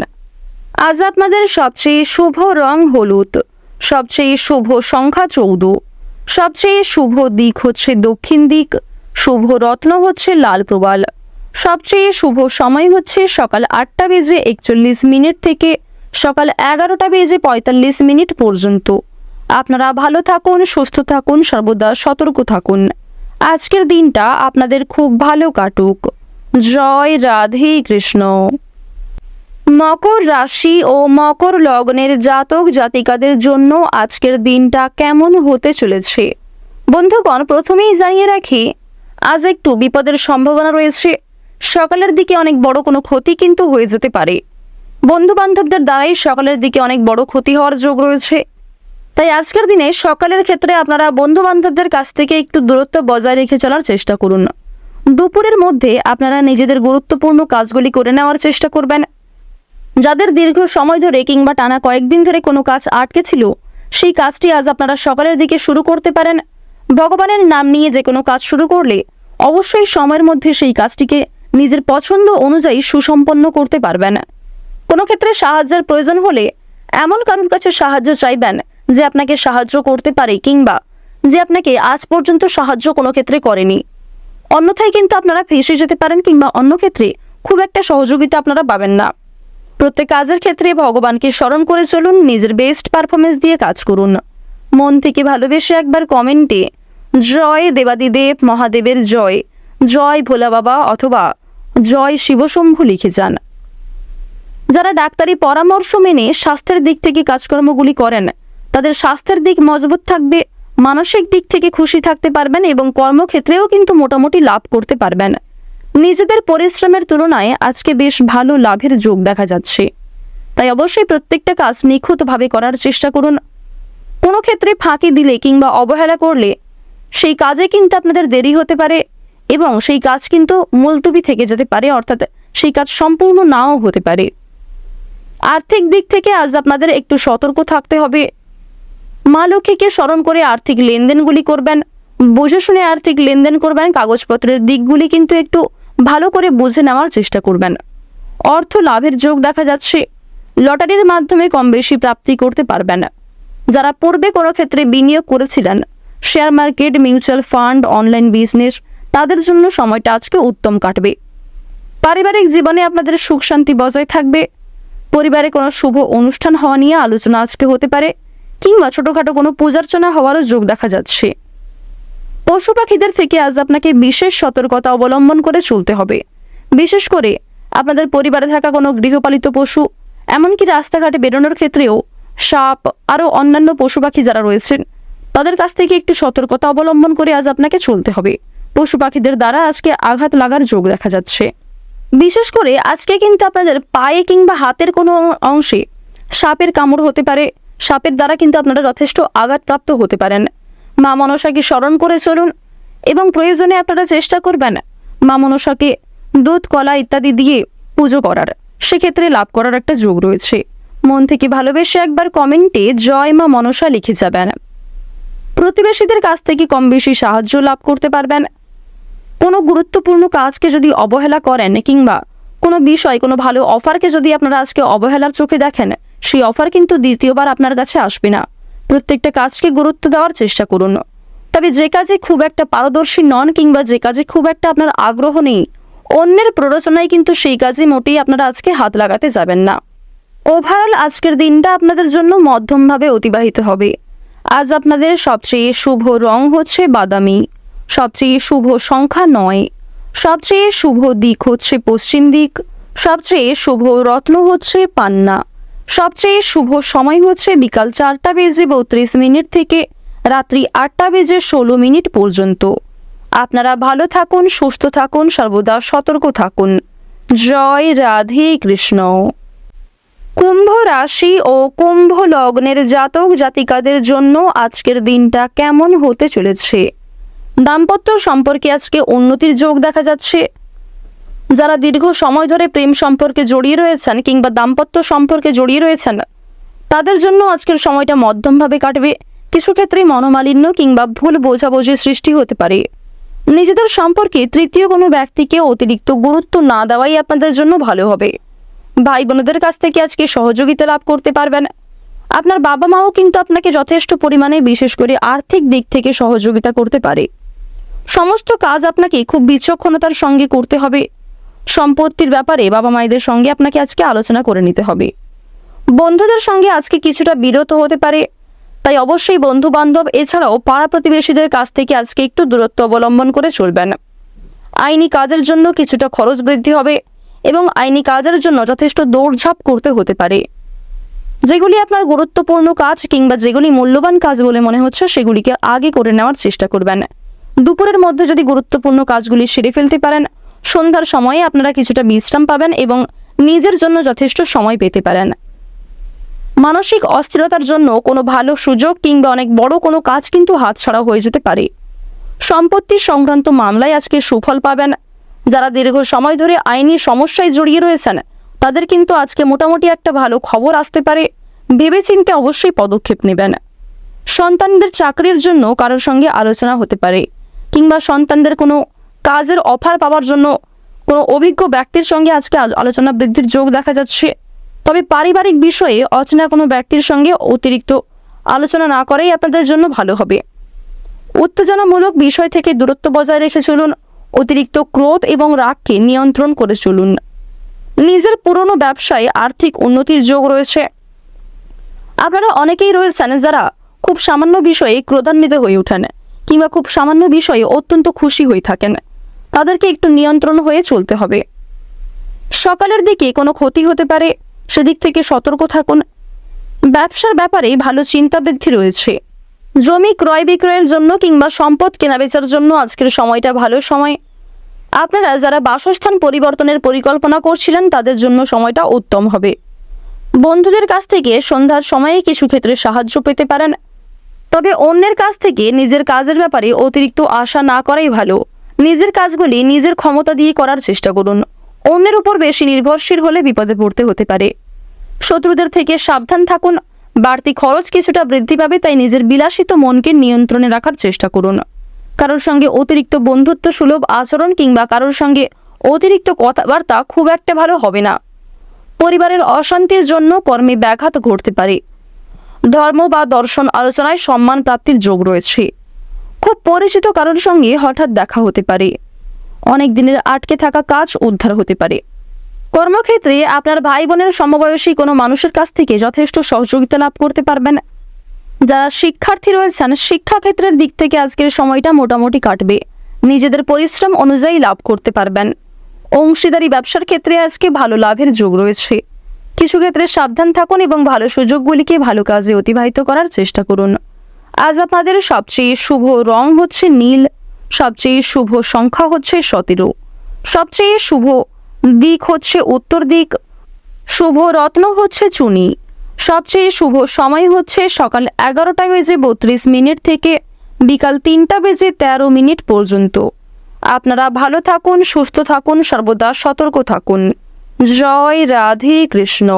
আজ আপনাদের সবচেয়ে শুভ রং হলুদ, সবচেয়ে শুভ সংখ্যা 14, সবচেয়ে শুভ দিক হচ্ছে দক্ষিণ দিক, শুভ রত্ন হচ্ছে লাল প্রবাল, সবচেয়ে শুভ সময় হচ্ছে সকাল 8:41 থেকে সকাল 11:45 পর্যন্ত। আপনারা ভালো থাকুন, সুস্থ থাকুন, সর্বদা সতর্ক থাকুন। আজকের দিনটা আপনাদের খুব ভালো কাটুক। জয় রাধে কৃষ্ণ। মকর রাশি ও মকর লগ্নের জাতক জাতিকাদের জন্য আজকের দিনটা কেমন হতে চলেছে? বন্ধুগণ, প্রথমেই জানিয়ে রাখি আজ একটু বিপদের সম্ভাবনা রয়েছে। সকালের দিকে অনেক বড় কোনো ক্ষতি কিন্তু হয়ে যেতে পারে। বন্ধু বান্ধবদের দ্বারাই সকালের দিকে অনেক বড় ক্ষতি হওয়ার যোগ রয়েছে। তাই আজকের দিনে সকালের ক্ষেত্রে আপনারা বন্ধু বান্ধবদের কাছ থেকে একটু দূরত্ব বজায় রেখে চলার চেষ্টা করুন। দুপুরের মধ্যে আপনারা নিজেদের গুরুত্বপূর্ণ কাজগুলি করে নেওয়ার চেষ্টা করবেন। যাদের দীর্ঘ সময় ধরে কিংবা টানা কয়েকদিন ধরে কোনো কাজ আটকে ছিল, সেই কাজটি আজ আপনারা সকালের দিকে শুরু করতে পারেন। ভগবানের নাম নিয়ে যে কোনো কাজ শুরু করলে অবশ্যই সময়ের মধ্যে সেই কাজটিকে নিজের পছন্দ অনুযায়ী সুসম্পন্ন করতে পারবেন। কোনো ক্ষেত্রে সাহায্যের প্রয়োজন হলে এমন কারোর কাছে সাহায্য চাইবেন যে আপনাকে সাহায্য করতে পারে কিংবা যে আপনাকে আজ পর্যন্ত সাহায্য কোনো ক্ষেত্রে করেনি। অন্যথায় কিন্তু আপনারা ফেঁসে যেতে পারেন কিংবা অন্য ক্ষেত্রে খুব একটা সহযোগিতা আপনারা পাবেন না। প্রত্যেক কাজের ক্ষেত্রে ভগবানকে স্মরণ করে চলুন, নিজের বেস্ট পারফরমেন্স দিয়ে কাজ করুন। মন থেকে ভালোবেসে একবার কমেন্টে জয় দেবাদিদেব মহাদেবের জয়, জয় ভোলা বাবা অথবা জয় শিবশম্ভু লিখে যান। যারা ডাক্তারি পরামর্শ মেনে স্বাস্থ্যের দিক থেকে কাজকর্মগুলি করেন তাদের স্বাস্থ্যের দিক মজবুত থাকবে, মানসিক দিক থেকে খুশি থাকতে পারবেন এবং কর্মক্ষেত্রেও কিন্তু মোটামুটি লাভ করতে পারবেন। নিজেদের পরিশ্রমের তুলনায় আজকে বেশ ভালো লাভের যোগ দেখা যাচ্ছে। তাই অবশ্যই প্রত্যেকটা কাজ নিখুঁতভাবে করার চেষ্টা করুন। কোনো ক্ষেত্রে ফাঁকি দিলে কিংবা অবহেলা করলে সেই কাজে কিন্তু আপনাদের দেরি হতে পারে এবং সেই কাজ কিন্তু মুলতবি থেকে যেতে পারে, অর্থাৎ সেই কাজ সম্পূর্ণ নাও হতে পারে। আর্থিক দিক থেকে আজ আপনাদের একটু সতর্ক থাকতে হবে। মা লক্ষ্মীকে স্মরণ করে আর্থিক লেনদেনগুলি করবেন, বুঝে শুনে আর্থিক লেনদেন করবেন। কাগজপত্রের দিকগুলি কিন্তু একটু ভালো করে বুঝে নেওয়ার চেষ্টা করবেন। অর্থ লাভের যোগ দেখা যাচ্ছে। লটারির মাধ্যমে কম বেশি প্রাপ্তি করতে পারবেন। যারা পূর্বে কোনো ক্ষেত্রে বিনিয়োগ করেছিলেন, share market, mutual fund, online business, তাদের জন্য সময়টা আজকে উত্তম কাটবে। পারিবারিক জীবনে আপনাদের সুখ শান্তি বজায় থাকবে। পরিবারে কোনো শুভ অনুষ্ঠান হওয়া নিয়ে আলোচনা আজকে হতে পারে কিংবা ছোটখাটো কোনো পূজার্চনা হওয়ারও যোগ দেখা যাচ্ছে। পশু পাখিদের থেকে আজ আপনাকে বিশেষ সতর্কতা অবলম্বন করে চলতে হবে। বিশেষ করে আপনাদের পরিবারে থাকা কোনো গৃহপালিত পশু, এমনকি রাস্তাঘাটে বেরোনোর ক্ষেত্রেও সাপ, আরও অন্যান্য পশু পাখি যারা রয়েছেন তাদের কাছ থেকে একটু সতর্কতা অবলম্বন করে আজ আপনাকে চলতে হবে। পশু পাখিদের দ্বারা আজকে আঘাত লাগার যোগ দেখা যাচ্ছে। বিশেষ করে আজকে কিন্তু আপনাদের পায়ে কিংবা হাতের কোনো অংশে সাপের কামড় হতে পারে। সাপের দ্বারা কিন্তু আপনারা যথেষ্ট আঘাতপ্রাপ্ত হতে পারেন। মা মনসাকে স্মরণ করে চলুন এবং প্রয়োজনে আপনারা চেষ্টা করবেন মা মনসাকে দুধ, কলা ইত্যাদি দিয়ে পুজো করার, সেক্ষেত্রে লাভ করার একটা যোগ রয়েছে। মন থেকে ভালোবেসে একবার কমেন্টে জয় মা মনসা লিখে যাবেন। প্রতিবেশীদের কাছ থেকে কম বেশি সাহায্য লাভ করতে পারবেন। কোনো গুরুত্বপূর্ণ কাজকে যদি অবহেলা করেন কিংবা কোনো বিষয়, কোনো ভালো অফারকে যদি আপনারা আজকে অবহেলার চোখে দেখেন, সেই অফার কিন্তু দ্বিতীয়বার আপনার কাছে আসবে না। প্রত্যেকটা কাজকে গুরুত্ব দেওয়ার চেষ্টা করুন। তবে যে কাজে খুব একটা পারদর্শী নন কিংবা যে কাজে খুব একটা আপনার আগ্রহ নেই, অন্যের প্ররোচনায় কিন্তু সেই কাজে মোটেই আপনারা আজকে হাত লাগাতে যাবেন না। ওভারঅল আজকের দিনটা আপনাদের জন্য মধ্যমভাবে অতিবাহিত হবে। আজ আপনাদের সবচেয়ে শুভ রং হচ্ছে বাদামি, সবচেয়ে শুভ সংখ্যা 9, সবচেয়ে শুভ দিক হচ্ছে পশ্চিম দিক, সবচেয়ে শুভ রত্ন হচ্ছে পান্না, সবচেয়ে শুভ সময় হচ্ছে বিকাল 4:32 থেকে রাত্রি 8:16 পর্যন্ত। আপনারা ভালো থাকুন, সুস্থ থাকুন, সর্বদা সতর্ক থাকুন। জয় রাধে কৃষ্ণ। কুম্ভ রাশি ও কুম্ভ লগ্নের জাতক জাতিকাদের জন্য আজকের দিনটা কেমন হতে চলেছে? দাম্পত্য সম্পর্কে আজকে উন্নতির যোগ দেখা যাচ্ছে। যারা দীর্ঘ সময় ধরে প্রেম সম্পর্কে জড়িয়ে রয়েছেন কিংবা দাম্পত্য সম্পর্কে জড়িয়ে রয়েছেন, তাদের জন্য আজকের সময়টা মধ্যমভাবে কাটবে। কিছু ক্ষেত্রে মনোমালিন্য কিংবা ভুল বোঝাবুঝির সৃষ্টি হতে পারে। নিজেদের সম্পর্কে তৃতীয় কোনো ব্যক্তিকে অতিরিক্ত গুরুত্ব না দেওয়াই আপনাদের জন্য ভালো হবে। ভাই বোনদের কাছ থেকে আজকে সহযোগিতা লাভ করতে পারবেন। আপনার বাবা মাও কিন্তু আপনাকে যথেষ্ট পরিমাণে, বিশেষ করে আর্থিক দিক থেকে সহযোগিতা করতে পারে। সমস্ত কাজ আপনাকে খুব বিচক্ষণতার সঙ্গে করতে হবে। সম্পত্তির ব্যাপারে বাবা মায়েদের সঙ্গে আপনাকে আজকে আলোচনা করে নিতে হবে। বন্ধুদের সঙ্গে আজকে কিছুটা বিরত হতে পারে, তাই অবশ্যই বন্ধু বান্ধব এছাড়াও পাড়া প্রতিবেশীদের কাছ থেকে আজকে একটু দূরত্ব অবলম্বন করে চলবেন। আইনি কাজের জন্য কিছুটা খরচ বৃদ্ধি হবে এবং আইনি কাজের জন্য যথেষ্ট দৌড়ঝাঁপ করতে হতে পারে। যেগুলি আপনার গুরুত্বপূর্ণ কাজ কিংবা যেগুলি মূল্যবান কাজ বলে মনে হচ্ছে, সেগুলিকে আগে করে নেওয়ার চেষ্টা করবেন। দুপুরের মধ্যে যদি গুরুত্বপূর্ণ কাজগুলি সেরে ফেলতে পারেন, সন্ধ্যার সময়ে আপনারা কিছুটা বিশ্রাম পাবেন এবং নিজের জন্য যথেষ্ট সময় পেতে পারেন। মানসিক অস্থিরতার জন্য কোনো ভালো সুযোগ কিংবা অনেক বড় কোনো কাজ কিন্তু হাতছাড়া হয়ে যেতে পারে। সম্পত্তি সংক্রান্ত মামলায় আজকে সুফল পাবেন। যারা দীর্ঘ সময় ধরে আইনি সমস্যায় জড়িয়ে রয়েছেন, তাদের কিন্তু আজকে মোটামুটি একটা ভালো খবর আসতে পারে। ভেবেচিন্তে অবশ্যই পদক্ষেপ নেবেন। সন্তানদের চাকরির জন্য কারোর সঙ্গে আলোচনা হতে পারে কিংবা সন্তানদের কোনো কাজের অফার পাওয়ার জন্য কোনো অভিজ্ঞ ব্যক্তির সঙ্গে আজকে আলোচনা বৃদ্ধির যোগ দেখা যাচ্ছে। তবে পারিবারিক বিষয়ে অচেনা কোনো ব্যক্তির সঙ্গে অতিরিক্ত আলোচনা না করাই আপনাদের জন্য ভালো হবে। উত্তেজনামূলক বিষয় থেকে দূরত্ব বজায় রেখে চলুন। অতিরিক্ত ক্রোধ এবং রাগকে নিয়ন্ত্রণ করে চলুন। নিজের পুরনো ব্যবসায় আর্থিক উন্নতির যোগ রয়েছে। আপনারা অনেকেই রয়েছেন যারা খুব সামান্য বিষয়ে ক্রোধান্বিত হয়ে ওঠেন কিংবা খুব সামান্য বিষয়ে অত্যন্ত খুশি হয়ে থাকেন। তাদেরকে একটু নিয়ন্ত্রণ হয়ে চলতে হবে। সকালের দিকে কোনো ক্ষতি হতে পারে, সেদিক থেকে সতর্ক থাকুন। ব্যবসার ব্যাপারে ভালো চিন্তা বৃদ্ধি রয়েছে। জমি ক্রয় বিক্রয়ের জন্য কিংবা সম্পদ কেনাবেচার জন্য আজকের সময়টা ভালো সময়। আপনারা যারা বাসস্থান পরিবর্তনের পরিকল্পনা করছিলেন তাদের জন্য সময়টা উত্তম হবে। বন্ধুদের কাছ থেকে সন্ধ্যার সময়ে কিছু ক্ষেত্রে সাহায্য পেতে পারেন। তবে অন্যের কাছ থেকে নিজের কাজের ব্যাপারে অতিরিক্ত আশা না করাই ভালো। নিজের কাজগুলি নিজের ক্ষমতা দিয়ে করার চেষ্টা করুন। অন্যের উপর বেশি নির্ভরশীল হলে বিপদে পড়তে হতে পারে। শত্রুদের থেকে সাবধান থাকুন। বাড়তি খরচ কিছুটা বৃদ্ধি পাবে, তাই নিজের বিলাসিত মনকে নিয়ন্ত্রণে রাখার চেষ্টা করুন। কারোর সঙ্গে অতিরিক্ত বন্ধুত্ব সুলভ আচরণ কিংবা কারোর সঙ্গে অতিরিক্ত কথাবার্তা খুব একটা ভালো হবে না। পরিবারের অশান্তির জন্য কর্মে ব্যাঘাত ঘটতে পারে। ধর্ম বা দর্শন আলোচনায় সম্মান প্রাপ্তির যোগ রয়েছে। খুব পরিচিত কারোর সঙ্গে হঠাৎ দেখা হতে পারে। অনেক দিনের আটকে থাকা কাজ উদ্ধার হতে পারে। কর্মক্ষেত্রে আপনার ভাই বোনের সমবয়সী কোনো মানুষের কাছ থেকে যথেষ্ট সহযোগিতা লাভ করতে পারবেন। যারা শিক্ষার্থী রয়েছেন শিক্ষাক্ষেত্রের দিক থেকে আজকের সময়টা মোটামুটি কাটবে। নিজেদের পরিশ্রম অনুযায়ী লাভ করতে পারবেন। অংশীদারি ব্যবসার ক্ষেত্রে আজকে ভালো লাভের যোগ রয়েছে। কিছু ক্ষেত্রে সাবধান থাকুন এবং ভালো সুযোগগুলিকে ভালো কাজে অতিবাহিত করার চেষ্টা করুন। আজ আপনাদের সবচেয়ে শুভ রং হচ্ছে নীল, সবচেয়ে শুভ সংখ্যা হচ্ছে 17, সবচেয়ে শুভ দিক হচ্ছে উত্তর দিক, শুভ রত্ন হচ্ছে চুনি, সবচেয়ে শুভ সময় হচ্ছে সকাল 11:32 থেকে বিকাল 3:13 পর্যন্ত। আপনারা ভালো থাকুন, সুস্থ থাকুন, সর্বদা সতর্ক থাকুন। জয় রাধে কৃষ্ণ।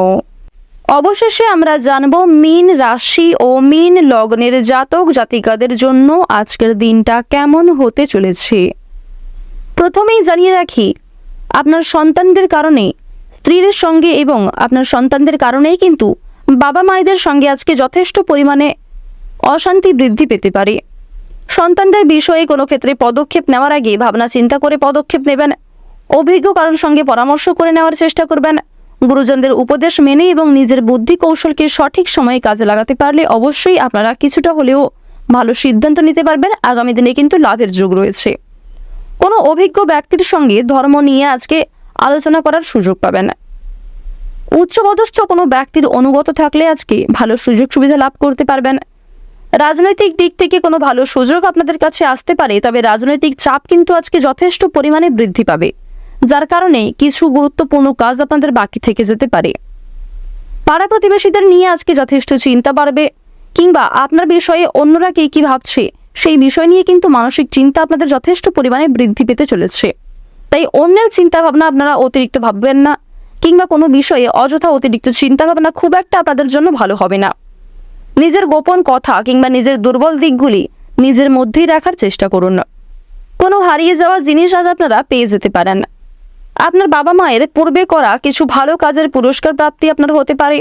অবশেষে আমরা জানব মীন রাশি ও মীন লগ্নের জাতক জাতিকাদের জন্য আজকের দিনটা কেমন হতে চলেছে। প্রথমেই জানিয়ে রাখি, আপনার সন্তানদের কারণে স্ত্রীর সঙ্গে এবং আপনার সন্তানদের কারণেই কিন্তু বাবা মায়েদের সঙ্গে আজকে যথেষ্ট পরিমাণে অশান্তি বৃদ্ধি পেতে পারে। সন্তানদের বিষয়ে কোনো ক্ষেত্রে পদক্ষেপ নেওয়ার আগে ভাবনা চিন্তা করে পদক্ষেপ নেবেন। অভিজ্ঞ কারোর সঙ্গে পরামর্শ করে নেওয়ার চেষ্টা করবেন। গুরুজনদের উপদেশ মেনে এবং নিজের বুদ্ধি কৌশলকে সঠিক সময়ে কাজে লাগাতে পারলে অবশ্যই আপনারা কিছুটা হলেও ভালো সিদ্ধান্ত নিতে পারবেন। আগামী দিনে কিন্তু লাভের যোগ রয়েছে। কোনো অভিজ্ঞ ব্যক্তির সঙ্গে ধর্ম নিয়ে আজকে আলোচনা করার সুযোগ পাবেন। উচ্চপদস্থ কোনো ব্যক্তির অনুগত থাকলে আজকে ভালো সুযোগ সুবিধা লাভ করতে পারবেন। রাজনৈতিক দিক থেকে কোনো ভালো সুযোগ আপনাদের কাছে আসতে পারে, তবে রাজনৈতিক চাপ কিন্তু আজকে যথেষ্ট পরিমাণে বৃদ্ধি পাবে, যার কারণে কিছু গুরুত্বপূর্ণ কাজ আপনাদের বাকি থেকে যেতে পারে। পাড়া প্রতিবেশীদের নিয়ে আজকে যথেষ্ট চিন্তা বাড়বে, কিংবা আপনার বিষয়ে অন্যরা কি ভাবছে সেই বিষয় নিয়ে কিন্তু মানসিক চিন্তা আপনাদের যথেষ্ট পরিমাণে বৃদ্ধি পেতে চলেছে। তাই অন্যের চিন্তা ভাবনা আপনারা অতিরিক্ত ভাববেন না, কিংবা কোনো বিষয়ে অযথা অতিরিক্ত চিন্তা ভাবনা খুব একটা আপনাদের জন্য ভালো হবে না। নিজের গোপন কথা কিংবা নিজের দুর্বল দিকগুলি নিজের মধ্যেই রাখার চেষ্টা করুন। কোনো হারিয়ে যাওয়া জিনিস আজ আপনারা পেয়ে যেতে পারেন। আপনার বাবা মায়ের পূর্বে করা কিছু ভালো কাজের পুরস্কার প্রাপ্তি আপনার হতে পারে।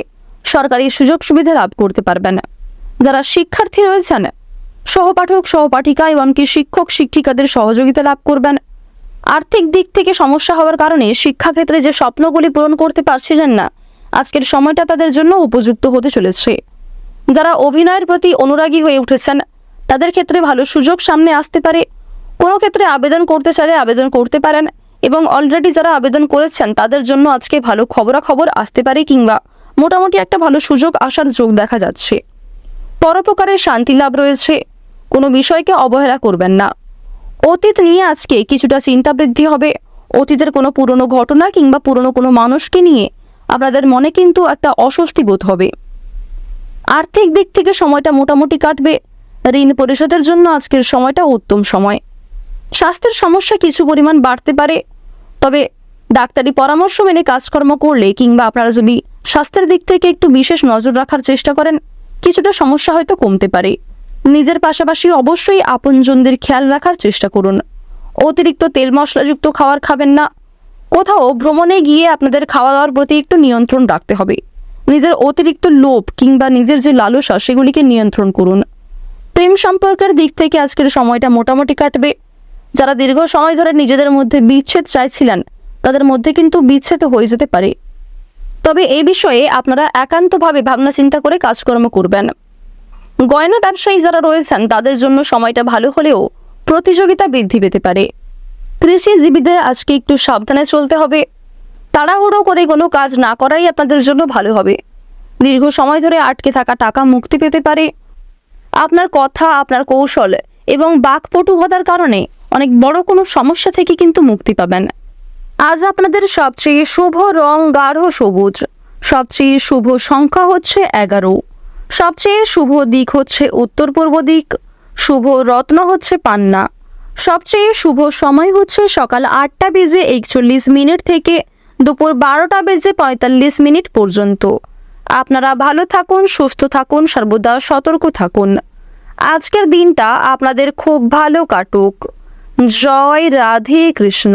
সরকারি সুযোগ সুবিধা লাভ করতে পারবেন। যারা শিক্ষার্থী রয়েছেন সহপাঠক সহপাঠিকা এমনকি শিক্ষক শিক্ষিকাদের সহযোগিতা লাভ করবেন। আর্থিক দিক থেকে সমস্যা হওয়ার কারণে শিক্ষাক্ষেত্রে যে স্বপ্নগুলি পূরণ করতে পারছিলেন না, আজকের সময়টা তাদের জন্য উপযুক্ত হতে চলেছে। যারা অভিনয়ের প্রতি অনুরাগী হয়ে উঠেছেন তাদের ক্ষেত্রে ভালো সুযোগ সামনে আসতে পারে। কোনো ক্ষেত্রে আবেদন করতে চাইলে আবেদন করতে পারেন, এবং অলরেডি যারা আবেদন করেছেন তাদের জন্য আজকে ভালো খবরাখবর আসতে পারে, কিংবা মোটামুটি একটা ভালো সুযোগ আসার যোগ দেখা যাচ্ছে। পরোপকারের শান্তি লাভ রয়েছে। কোনো বিষয়কে অবহেলা করবেন না। অতীত নিয়ে আজকে কিছুটা চিন্তা বৃদ্ধি হবে। অতীতের কোনো পুরনো ঘটনা কিংবা পুরনো কোনো মানুষকে নিয়ে আপনাদের মনে কিন্তু একটা অস্বস্তি বোধ হবে। আর্থিক দিক থেকে সময়টা মোটামুটি কাটবে। ঋণ পরিশোধের জন্য আজকের সময়টা উত্তম সময়। স্বাস্থ্যের সমস্যা কিছু পরিমাণ বাড়তে পারে, তবে ডাক্তারি পরামর্শ মেনে কাজকর্ম করলে কিংবা আপনারা যদি স্বাস্থ্যের দিক থেকে একটু বিশেষ নজর রাখার চেষ্টা করেন কিছুটা সমস্যা হয়তো কমতে পারে। নিজের পাশাপাশি অবশ্যই আপনজনদের খেয়াল রাখার চেষ্টা করুন। অতিরিক্ত তেল মশলাযুক্ত খাবার খাবেন না। কোথাও ভ্রমণে গিয়ে আপনাদের খাওয়া দাওয়ার প্রতি একটু নিয়ন্ত্রণ রাখতে হবে। নিজের অতিরিক্ত লোভ কিংবা নিজের যে লালসা সেগুলিকে নিয়ন্ত্রণ করুন। প্রেম সম্পর্কের দিক থেকে আজকের সময়টা মোটামুটি কাটবে। যারা দীর্ঘ সময় ধরে নিজেদের মধ্যে বিচ্ছেদ চাইছিলেন তাদের মধ্যে কিন্তু বিচ্ছেদ হয়ে যেতে পারে, তবে এই বিষয়ে আপনারা একান্তভাবে ভাবনা চিন্তা করে কাজকর্ম করবেন। গয়না ব্যবসায়ী যারা রয়েছেন তাদের জন্য সময়টা ভালো হলেও প্রতিযোগিতা বৃদ্ধি পেতে পারে। কৃষিজীবীদের আজকে একটু সাবধানে চলতে হবে। তাড়াহুড়ো করে কোনো কাজ না করাই আপনাদের জন্য ভালো হবে। দীর্ঘ সময় ধরে আটকে থাকা টাকা মুক্তি পেতে পারে। আপনার কথা, আপনার কৌশল এবং বাকপটুতার কারণে অনেক বড় কোনো সমস্যা থেকে কিন্তু মুক্তি পাবেন। আজ আপনাদের সবচেয়ে শুভ রং গাঢ় সবুজ, সবচেয়ে শুভ সংখ্যা হচ্ছে 11, সবচেয়ে শুভ দিক হচ্ছে উত্তর পূর্ব দিক, শুভ রত্ন হচ্ছে পান্না, সবচেয়ে শুভ সময় হচ্ছে সকাল 8:41 থেকে দুপুর 12:45 পর্যন্ত। আপনারা ভালো থাকুন, সুস্থ থাকুন, সর্বদা সতর্ক থাকুন। আজকের দিনটা আপনাদের খুব ভালো কাটুক। জয় রাধে কৃষ্ণ।